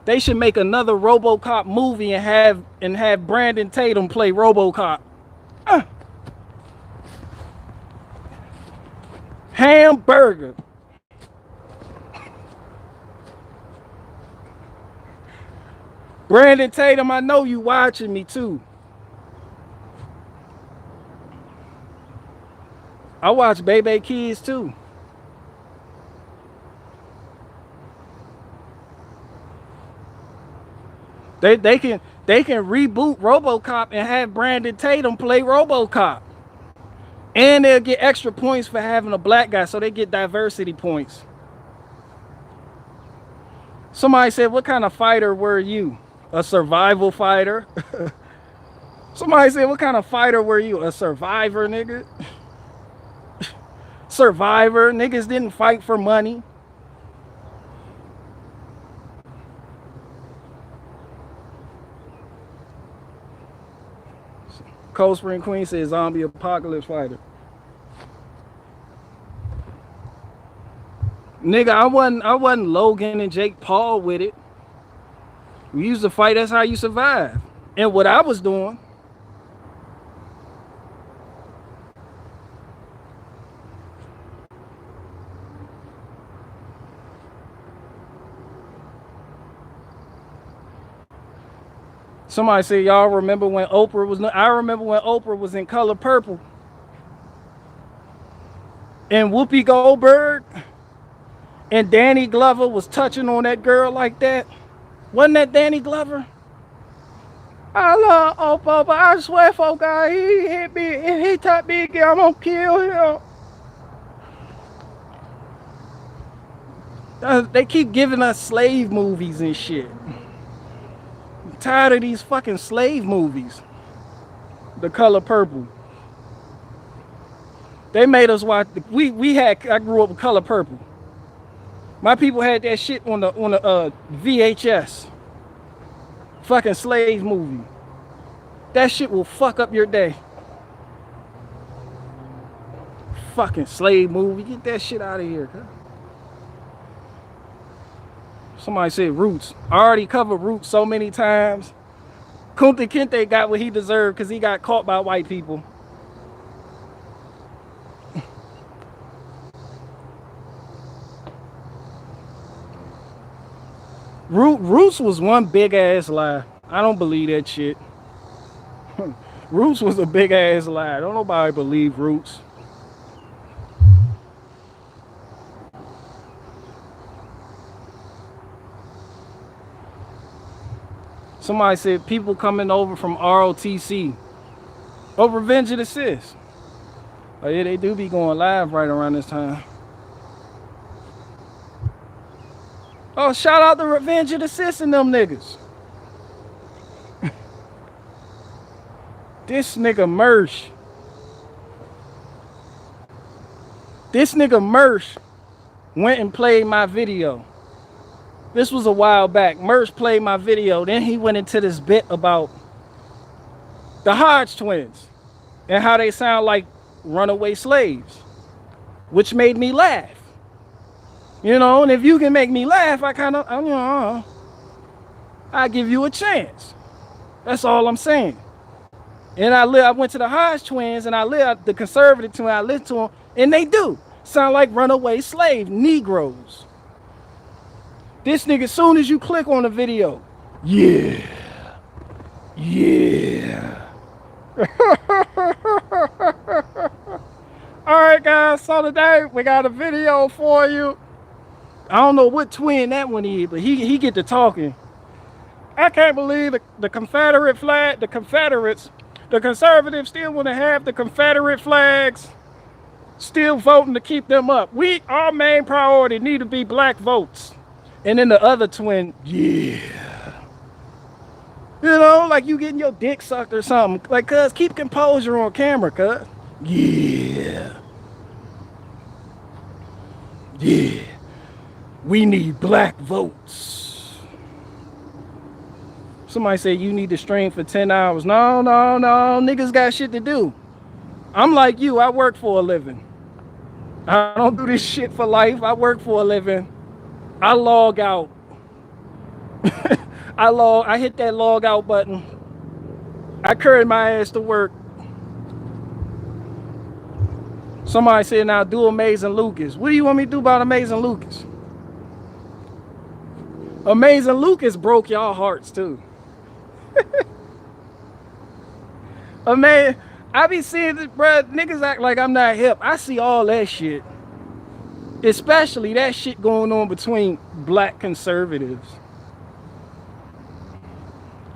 They should make another RoboCop movie and have Brandon Tatum play RoboCop. Hamburger. Brandon Tatum, I know you watching me too. I watch Baby Kids too. They can reboot RoboCop and have Brandon Tatum play RoboCop. And they'll get extra points for having a black guy, so they get diversity points. Somebody said, what kind of fighter were you? A survival fighter? Somebody said, what kind of fighter were you? A survivor, nigga? Survivor. Niggas didn't fight for money. Cold Spring Queen says zombie apocalypse fighter. Nigga, I wasn't Logan and Jake Paul with it. We used to fight, that's how you survive. And what I was doing, somebody said, y'all remember when Oprah was, I remember when Oprah was in Color Purple. And Whoopi Goldberg and Danny Glover was touching on that girl like that. Wasn't that Danny Glover? I love Oprah, but I swear for God, he hit me, if he touched me again, I'm gonna kill him. They keep giving us slave movies and shit. I'm tired of these fucking slave movies. The Color Purple. They made us watch. I grew up with Color Purple. My people had that shit on the VHS. Fucking slave movie. That shit will fuck up your day. Fucking slave movie. Get that shit out of here. Huh? Somebody said Roots. I already covered Roots so many times. Kunta Kinte got what he deserved because he got caught by white people. Roots was one big ass lie. I don't believe that shit. Roots was a big ass lie. Don't nobody believe Roots. Somebody said people coming over from ROTC. Oh, Revenge of the Sis. Oh yeah, they do be going live right around this time. Oh, shout out to Revenge of the Sis and them niggas. This nigga Mersh. This nigga Mersh went and played my video. This was a while back. Mersh played my video. Then he went into this bit about the Hodge twins and how they sound like runaway slaves, which made me laugh. You know, and if you can make me laugh, I give you a chance. That's all I'm saying. And I went to the Hodge twins and I lived the conservative twin. I listened to them, and they do sound like runaway slave Negroes. This nigga, as soon as you click on the video, yeah. All right, guys. So today we got a video for you. I don't know what twin that one is, but he get to talking. I can't believe the Confederate flag, the Confederates, the conservatives still want to have the Confederate flags, still voting to keep them up. Our main priority need to be black votes. And then the other twin, yeah. You know, like you getting your dick sucked or something. Like, cuz, keep composure on camera, cuz. Yeah. Yeah. We need black votes. Somebody said you need to stream for 10 hours. No, no, no. Niggas got shit to do. I'm like you. I work for a living. I don't do this shit for life. I work for a living. I log out. I hit that log out button. I carry my ass to work. Somebody said, now do Amazing Lucas. What do you want me to do about Amazing Lucas? Amazing Lucas broke y'all hearts too. I be seeing this, bruh, niggas act like I'm not hip. I see all that shit. Especially that shit going on between black conservatives.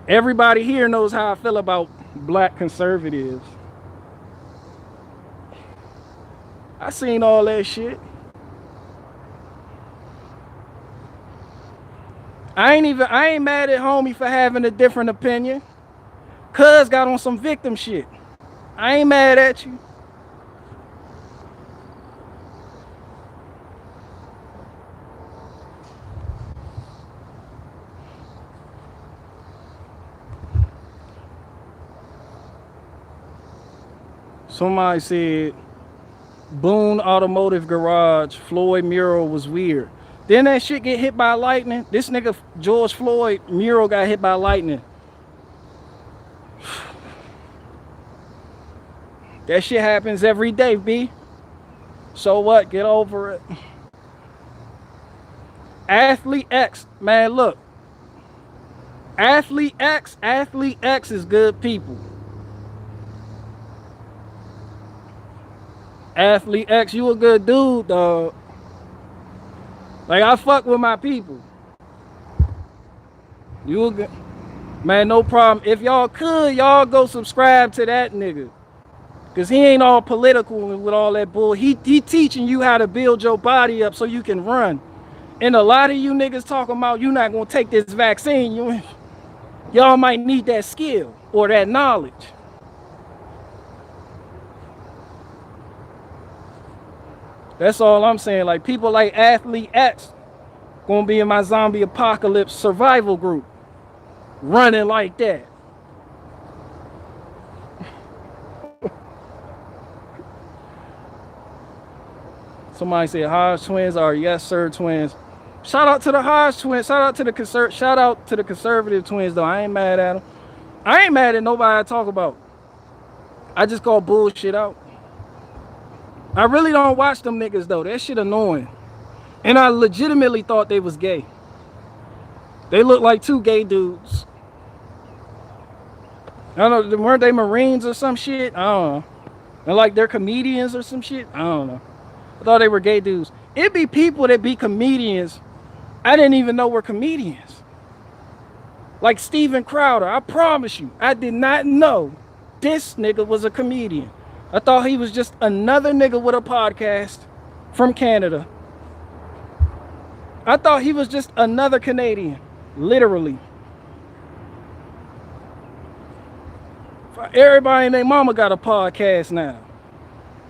Everybody here knows how I feel about black conservatives. I seen all that shit. I ain't mad at homie for having a different opinion. Cuz got on some victim shit. I ain't mad at you. Somebody said Boone Automotive Garage, Floyd mural was weird. Then that shit get hit by lightning. This nigga George Floyd mural got hit by lightning. That shit happens every day, B. So what? Get over it. Athlete X, man, look. Athlete X is good people. Athlete X, you a good dude, dog. Like, I fuck with my people. You a good... Man, no problem. If y'all could, y'all go subscribe to that nigga. Because he ain't all political with all that bull. He teaching you how to build your body up so you can run. And a lot of you niggas talking about you not going to take this vaccine. Y'all might need that skill or that knowledge. That's all I'm saying. Like, people like Athlete X gonna be in my zombie apocalypse survival group, running like that. Somebody said Hodge twins are yes sir twins. Shout out to the Hodge twins. Shout out to the conservative twins though. I ain't mad at them. I ain't mad at nobody I talk about. I just call bullshit out. I really don't watch them niggas though. That shit annoying. And I legitimately thought they was gay. They look like two gay dudes. I don't know, weren't they Marines or some shit? I don't know. And like they're comedians or some shit? I don't know. I thought they were gay dudes. It be people that be comedians I didn't even know were comedians. Like Steven Crowder. I promise you, I did not know this nigga was a comedian. I thought he was just another nigga with a podcast from Canada. I thought he was just another Canadian, literally. Everybody and their mama got a podcast now.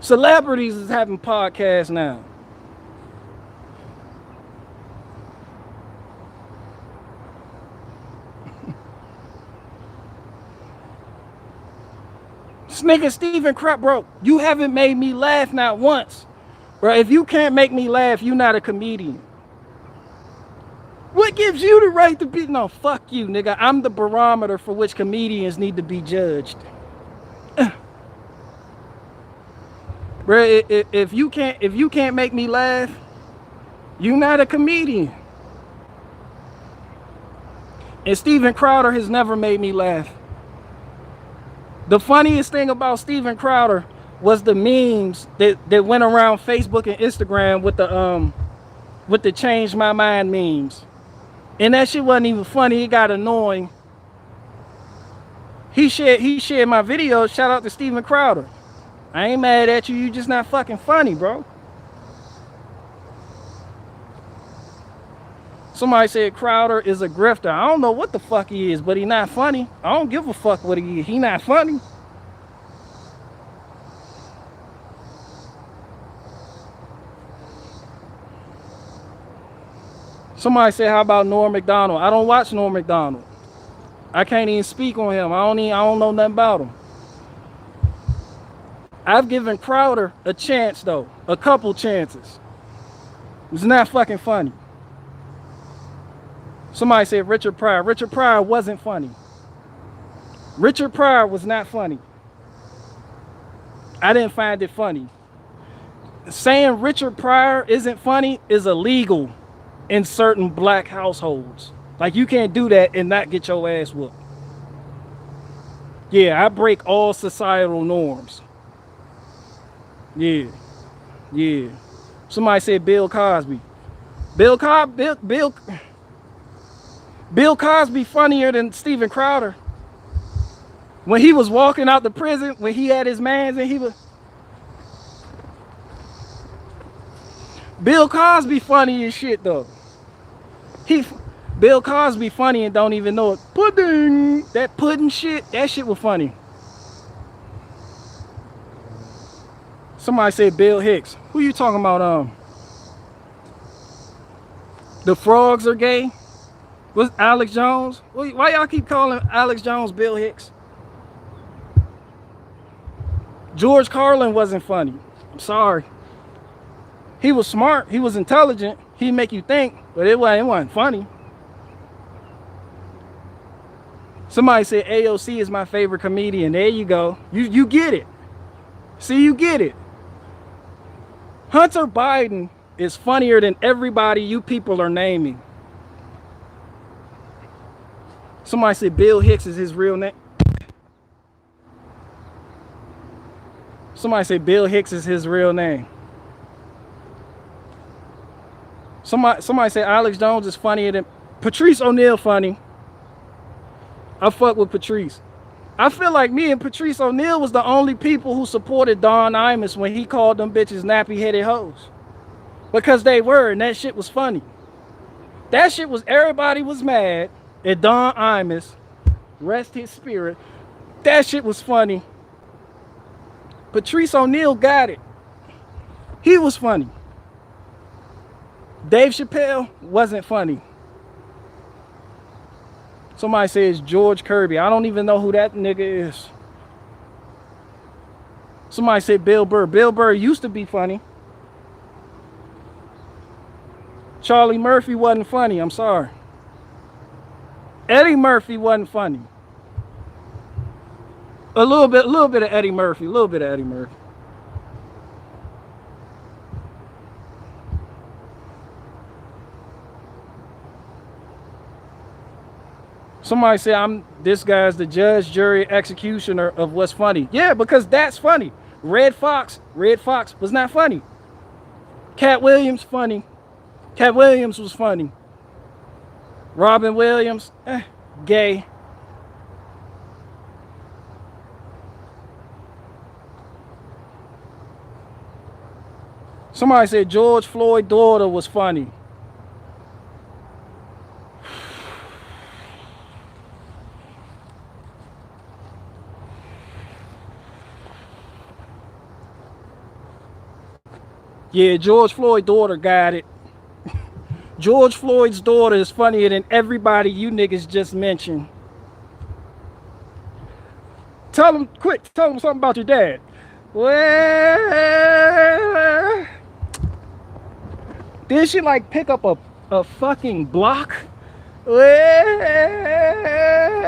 Celebrities is having podcasts now. This nigga Steven Crowder, bro, you haven't made me laugh not once. Bro, if you can't make me laugh, you're not a comedian. What gives you the right to be? No, fuck you, nigga. I'm the barometer for which comedians need to be judged. Bro, if you can't make me laugh, you're not a comedian. And Steven Crowder has never made me laugh. The funniest thing about Steven Crowder was the memes that went around Facebook and Instagram with the change my mind memes. And that shit wasn't even funny. It got annoying. He shared my video. Shout out to Steven Crowder. I ain't mad at you. You just not fucking funny, bro. Somebody said Crowder is a grifter. I don't know what the fuck he is, but he not funny. I don't give a fuck what he is. He not funny. Somebody said, how about Norm Macdonald? I don't watch Norm Macdonald. I can't even speak on him. I don't know nothing about him. I've given Crowder a chance though, a couple chances. It's not fucking funny. Somebody said Richard Pryor. Richard Pryor wasn't funny. Richard Pryor was not funny. I didn't find it funny. Saying Richard Pryor isn't funny is illegal in certain black households. Like, you can't do that and not get your ass whooped. Yeah, I break all societal norms. Yeah. Somebody said Bill Cosby. Bill Cosby funnier than Steven Crowder. When he was walking out the prison, when he had his mans and he was... Bill Cosby funny as shit though. Bill Cosby funny and don't even know it. Pudding! That pudding shit, that shit was funny. Somebody said Bill Hicks. Who you talking about? The frogs are gay? What's Alex Jones? Why y'all keep calling Alex Jones Bill Hicks? George Carlin wasn't funny. I'm sorry. He was smart. He was intelligent. He'd make you think, but it wasn't funny. Somebody said AOC is my favorite comedian. There you go. You get it. See, you get it. Hunter Biden is funnier than everybody you people are naming. Somebody said Bill Hicks is his real name. Somebody said Bill Hicks is his real name. Somebody said Alex Jones is funnier than Patrice O'Neal. Funny. I fuck with Patrice. I feel like me and Patrice O'Neal was the only people who supported Don Imus when he called them bitches nappy-headed hoes. Because they were, and that shit was funny. That shit was, everybody was mad at Don Imus. Rest his spirit. That shit was funny. Patrice O'Neal got it. He was funny. Dave Chappelle wasn't funny. Somebody says George Kirby. I don't even know who that nigga is. Somebody said Bill Burr. Bill Burr used to be funny. Charlie Murphy wasn't funny. I'm sorry. Eddie Murphy wasn't funny. A little bit of Eddie Murphy. Somebody said this guy's the judge, jury, executioner of what's funny. Yeah, because that's funny. Red Fox was not funny. Cat Williams, funny. Cat Williams was funny. Robin Williams, gay. Somebody said George Floyd's daughter was funny. Yeah, George Floyd's daughter got it. George Floyd's daughter is funnier than everybody you niggas just mentioned. Tell him something about your dad. Well, did she like pick up a fucking block? Well,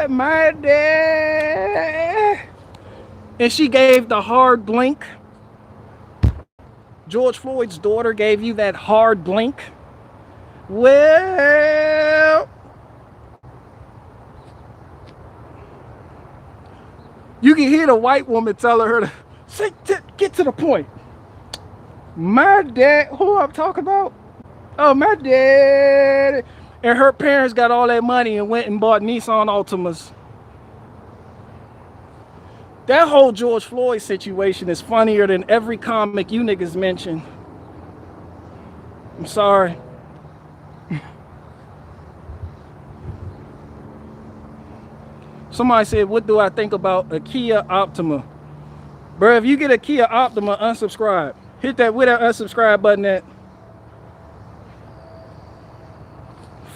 my dad. And she gave the hard blink. George Floyd's daughter gave you that hard blink. Well, you can hear the white woman telling her to say, get to the point. My dad, who I'm talking about? Oh, my dad. And her parents got all that money and went and bought Nissan Altimas. That whole George Floyd situation is funnier than every comic you niggas mentioned. I'm sorry. Somebody said, what do I think about a Kia Optima? Bro, if you get a Kia Optima, unsubscribe. Hit that with that unsubscribe button at.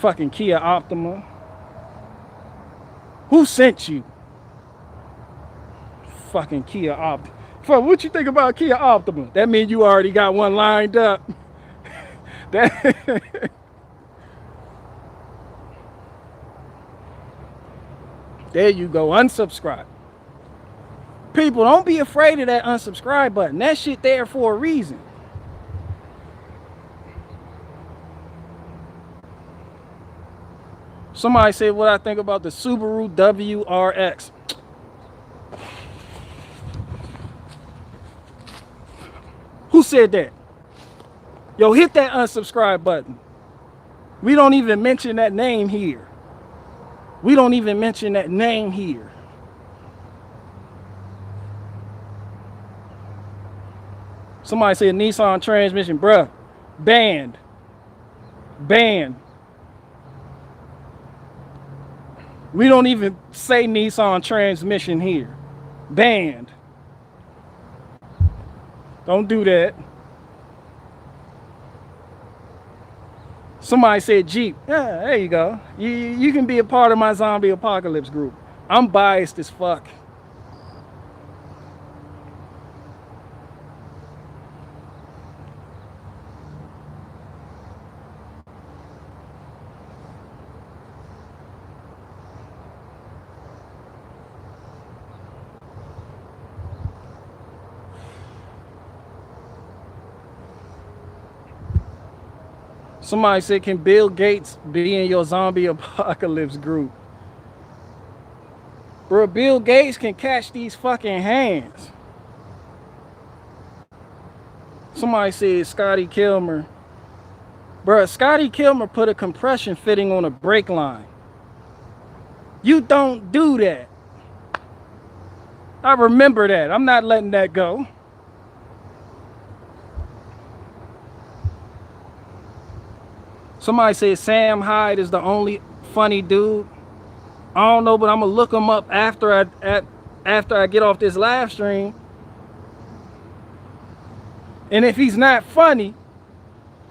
Fucking Kia Optima. Who sent you? Fucking Kia Optima. Fuck, what you think about Kia Optima? That means you already got one lined up. That there you go, unsubscribe. People, don't be afraid of that unsubscribe button. That shit there for a reason. Somebody said what I think about the Subaru WRX. Who said that? Yo, hit that unsubscribe button. We don't even mention that name here. We don't even mention that name here. Somebody said Nissan transmission, bruh. Banned. Banned. We don't even say Nissan transmission here. Banned. Don't do that. Somebody said Jeep. Yeah, there you go. You can be a part of my zombie apocalypse group. I'm biased as fuck. Somebody said, can Bill Gates be in your zombie apocalypse group? Bro, Bill Gates can catch these fucking hands. Somebody said Scotty Kilmer. Bro, Scotty Kilmer put a compression fitting on a brake line. You don't do that. I remember that. I'm not letting that go. Somebody said Sam Hyde is the only funny dude. I don't know, but I'm gonna look him up after I get off this live stream. And if he's not funny,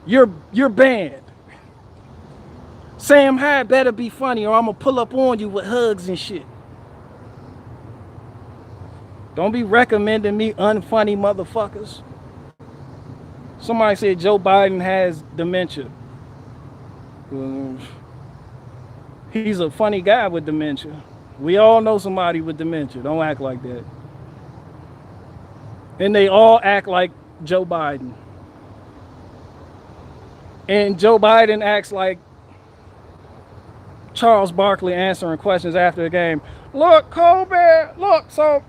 you're banned. Sam Hyde better be funny, or I'm gonna pull up on you with hugs and shit. Don't be recommending me unfunny motherfuckers. Somebody said Joe Biden has dementia. He's a funny guy with dementia. We all know somebody with dementia. Don't act like that. And they all act like Joe Biden. And Joe Biden acts like Charles Barkley answering questions after the game. Look, Kobe, look, so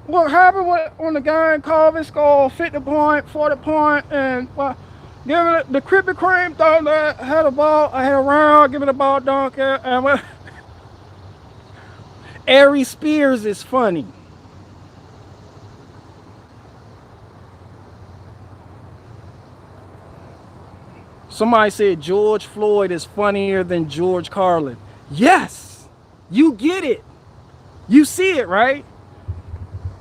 what happened when the game Kobe scored 50 point, 40 point, and give it the Krispy Kreme dunk that had a ball, I had a round, give it a ball dunk, and Ari Spears is funny. Somebody said George Floyd is funnier than George Carlin. Yes, you get it. You see it, right?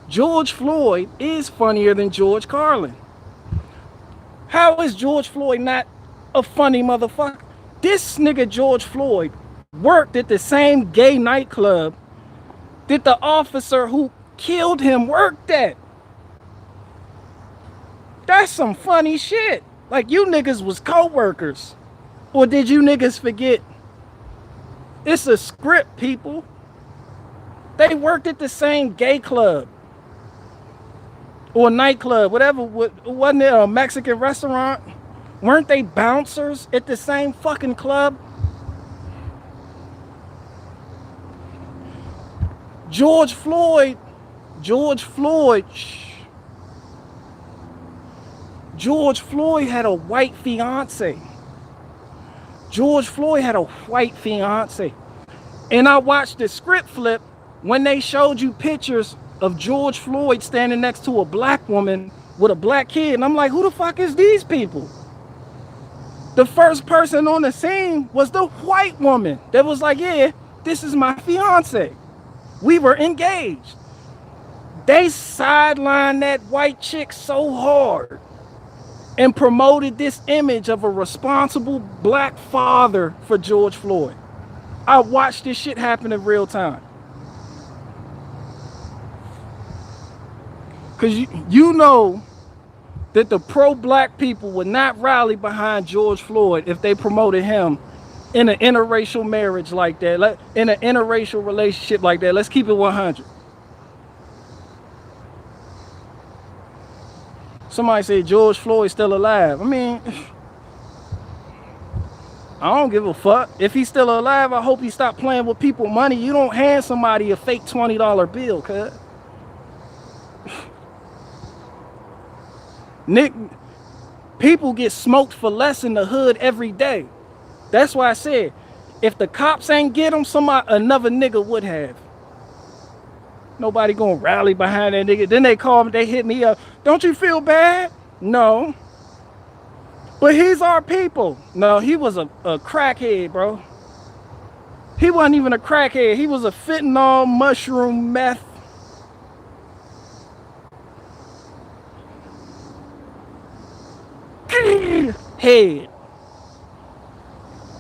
George Floyd is funnier than George Carlin. How is George Floyd not a funny motherfucker? This nigga George Floyd worked at the same gay nightclub that the officer who killed him worked at. That's some funny shit. Like, you niggas was co-workers. Or did you niggas forget? It's a script, people. They worked at the same gay club. Or nightclub, whatever. Wasn't it a Mexican restaurant? Weren't they bouncers at the same fucking club? George Floyd had a white fiance. George Floyd had a white fiance. And I watched the script flip when they showed you pictures of George Floyd standing next to a black woman with a black kid. And I'm like, who the fuck is these people? The first person on the scene was the white woman that was like, yeah, this is my fiance. We were engaged. They sidelined that white chick so hard. and promoted this image of a responsible black father for George Floyd. I watched this shit happen in real time. Because you know that the pro-black people would not rally behind George Floyd if they promoted him in an interracial marriage like that, in an interracial relationship like that. Let's keep it 100. Somebody said George Floyd's still alive. I mean, I don't give a fuck. If he's still alive, I hope he stopped playing with people's money. You don't hand somebody a fake $20 bill, cuz. Nick, people get smoked for less in the hood every day. That's why I said, if the cops ain't get him, another nigga would have. Nobody gonna rally behind that nigga. Then they call me, they hit me up. Don't you feel bad? No. But he's our people. No, he was a crackhead, bro. He wasn't even a crackhead. He was a fentanyl, mushroom, meth. Head.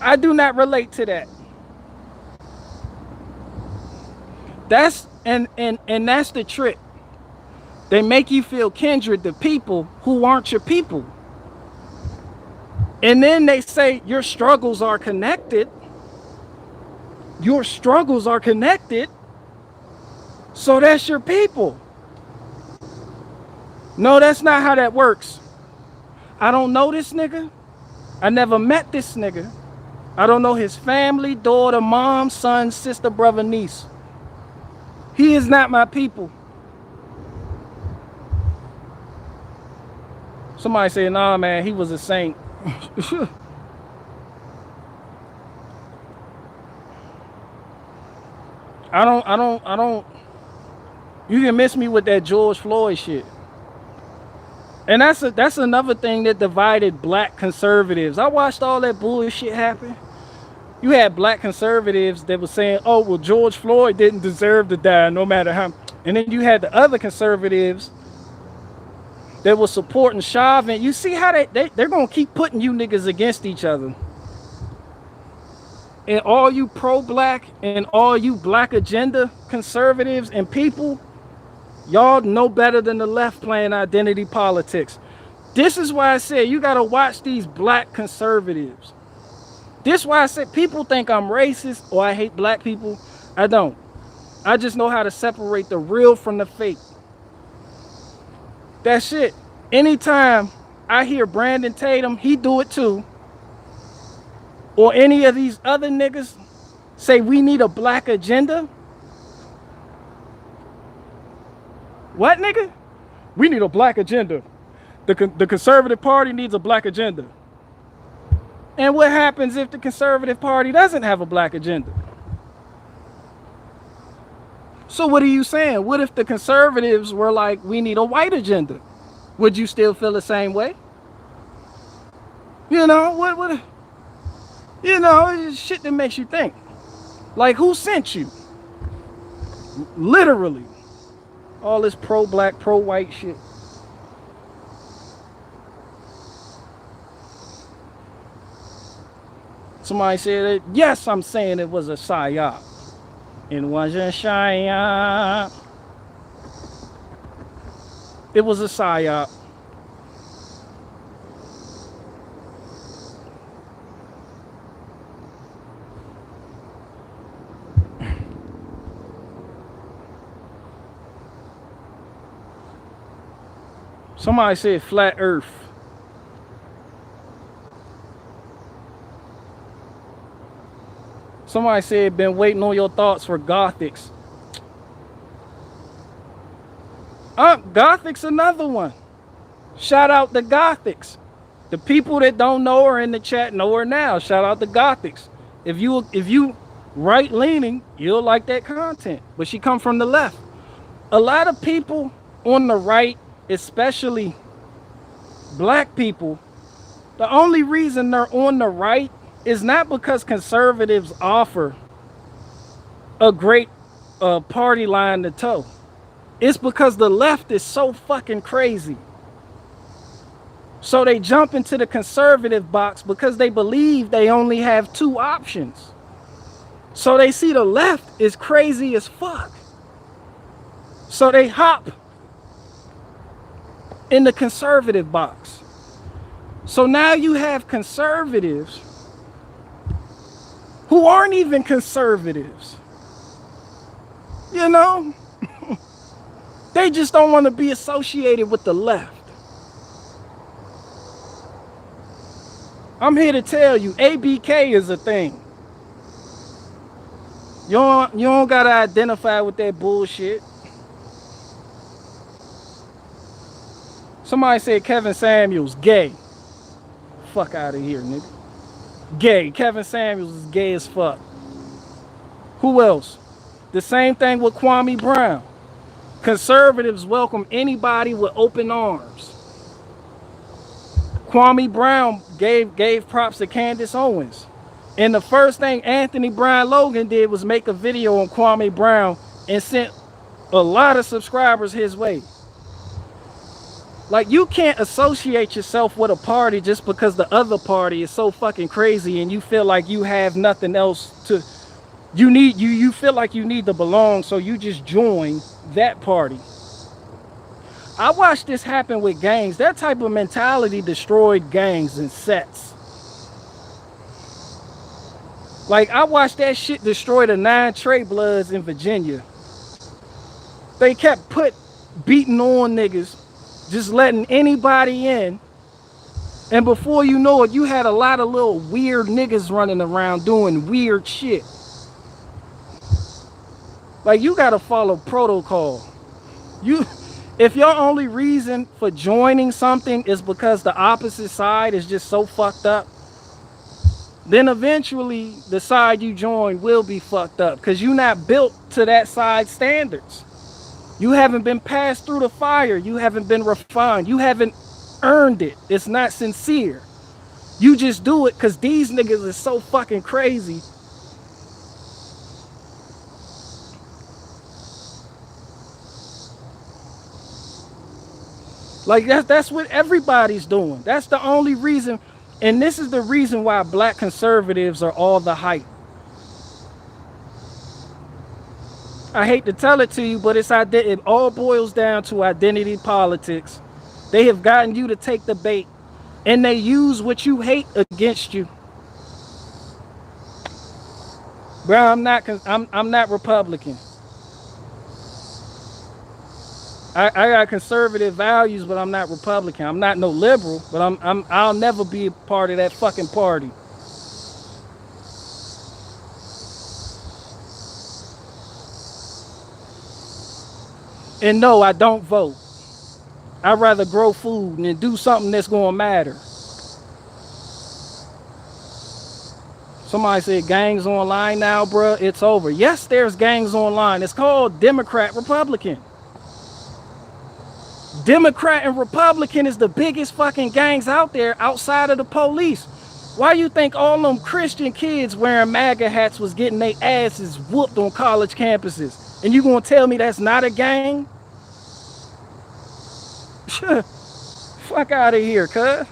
I do not relate to that. That's and that's the trick. They make you feel kindred to people who aren't your people. And then they say your struggles are connected. Your struggles are connected. So that's your people. No, that's not how that works. I don't know this nigga. I never met this nigga. I don't know his family, daughter, mom, son, sister, brother, niece. He is not my people. Somebody said, nah, man, he was a saint. I don't. You can miss me with that George Floyd shit. And that's another thing that divided black conservatives. I watched all that bullshit happen. You had black conservatives that were saying, oh, well, George Floyd didn't deserve to die no matter how. And then you had the other conservatives that were supporting Chauvin. You see how they're going to keep putting you niggas against each other. And all you pro-black and all you black agenda conservatives and people, y'all know better than the left playing identity politics. This is why I said you got to watch these black conservatives. This is why I said people think I'm racist or I hate black people. I don't. I just know how to separate the real from the fake. That's it. Anytime I hear Brandon Tatum, he do it too, or any of these other niggas say we need a black agenda. What, nigga? We need a black agenda. The Conservative Party needs a black agenda. And what happens if the Conservative Party doesn't have a black agenda? So what are you saying? What if the conservatives were like, we need a white agenda? Would you still feel the same way? You know, what you know, it's shit that makes you think. Like, who sent you? Literally. All this pro-black, pro-white shit. Somebody said it. Yes, I'm saying it was a psyop. It wasn't a psyop. It was a psyop. Somebody said flat earth. Somebody said, been waiting on your thoughts for Gothics. Gothics another one. Shout out the Gothics. The people that don't know her in the chat know her now. Shout out the Gothics. If you right leaning, you'll like that content. But she come from the left. A lot of people on the right, especially black people, the only reason they're on the right is not because conservatives offer a great party line to toe. It's because the left is so fucking crazy. So they jump into the conservative box because they believe they only have two options. So they see the left is crazy as fuck. So they hop in the conservative box. So now you have conservatives who aren't even conservatives. You know? They just don't want to be associated with the left. I'm here to tell you, ABK is a thing. You don't gotta identify with that bullshit. Somebody said Kevin Samuels gay. Fuck out of here, nigga. Gay. Kevin Samuels is gay as fuck. Who else? The same thing with Kwame Brown. Conservatives welcome anybody with open arms. Kwame Brown gave props to Candace Owens. And the first thing Anthony Brian Logan did was make a video on Kwame Brown and sent a lot of subscribers his way. Like, you can't associate yourself with a party just because the other party is so fucking crazy and you feel like you have nothing else to, you feel like you need to belong, so you just join that party. I watched this happen with gangs. That type of mentality destroyed gangs and sets. Like, I watched that shit destroy the 9 Trey Bloods in Virginia. They kept beating on niggas, just letting anybody in. And before you know it, you had a lot of little weird niggas running around doing weird shit. Like, you gotta follow protocol. If your only reason for joining something is because the opposite side is just so fucked up, then eventually the side you join will be fucked up because you're not built to that side's standards. You haven't been passed through the fire. You haven't been refined. You haven't earned it. It's not sincere. You just do it because these niggas are so fucking crazy. Like, that's what everybody's doing. That's the only reason. And this is the reason why black conservatives are all the hype. I hate to tell it to you, but it all boils down to identity politics. They have gotten you to take the bait, and they use what you hate against you. Bro, I'm not Republican. I got conservative values, but I'm not Republican. I'm not no liberal, but I'll never be a part of that fucking party. And no, I don't vote. I'd rather grow food and do something that's gonna matter. Somebody said gangs online now, bro. It's over. Yes, there's gangs online. It's called Democrat Republican. Democrat and Republican is the biggest fucking gangs out there outside of the police. Why you think all them Christian kids wearing MAGA hats was getting their asses whooped on college campuses? And you gonna tell me that's not a gang? Fuck out of here, cuz.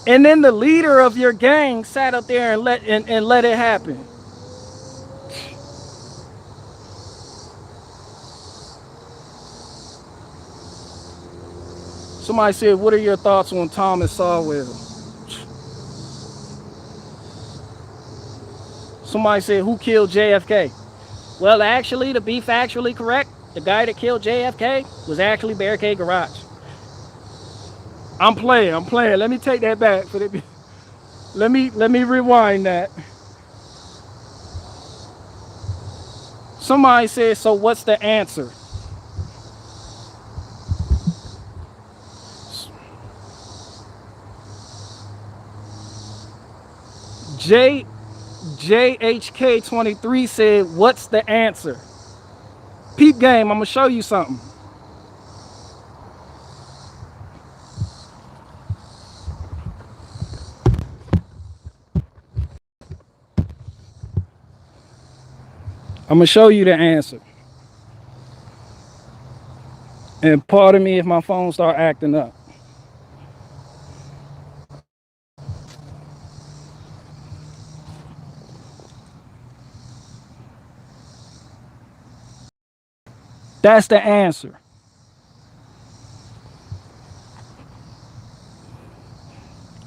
And then the leader of your gang sat up there and let it happen. Somebody said, what are your thoughts on Thomas Sowell? Somebody said, who killed JFK? Well, actually, to be factually correct, the guy that killed JFK was actually Barricade Garage. I'm playing. Let me take that back. Let me rewind that. Somebody said, so what's the answer? JHK23 said, what's the answer? Peep game, I'm gonna show you something. I'm gonna show you the answer. And pardon me if my phone start acting up. That's the answer.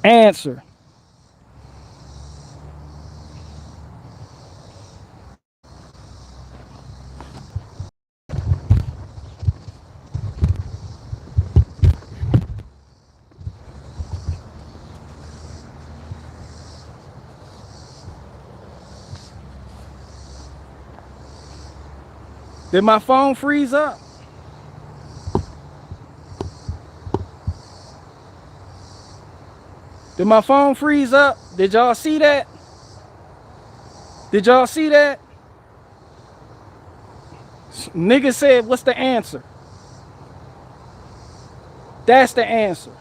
Answer. Did my phone freeze up? Did my phone freeze up? Did y'all see that? Did y'all see that? Nigga said, what's the answer? That's the answer.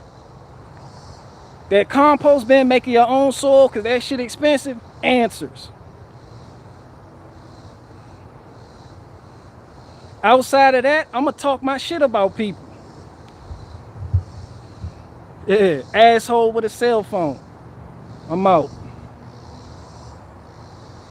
That compost bin making your own soil because that shit expensive? Answers. Outside of that, I'm going to talk my shit about people. Yeah, asshole with a cell phone. I'm out.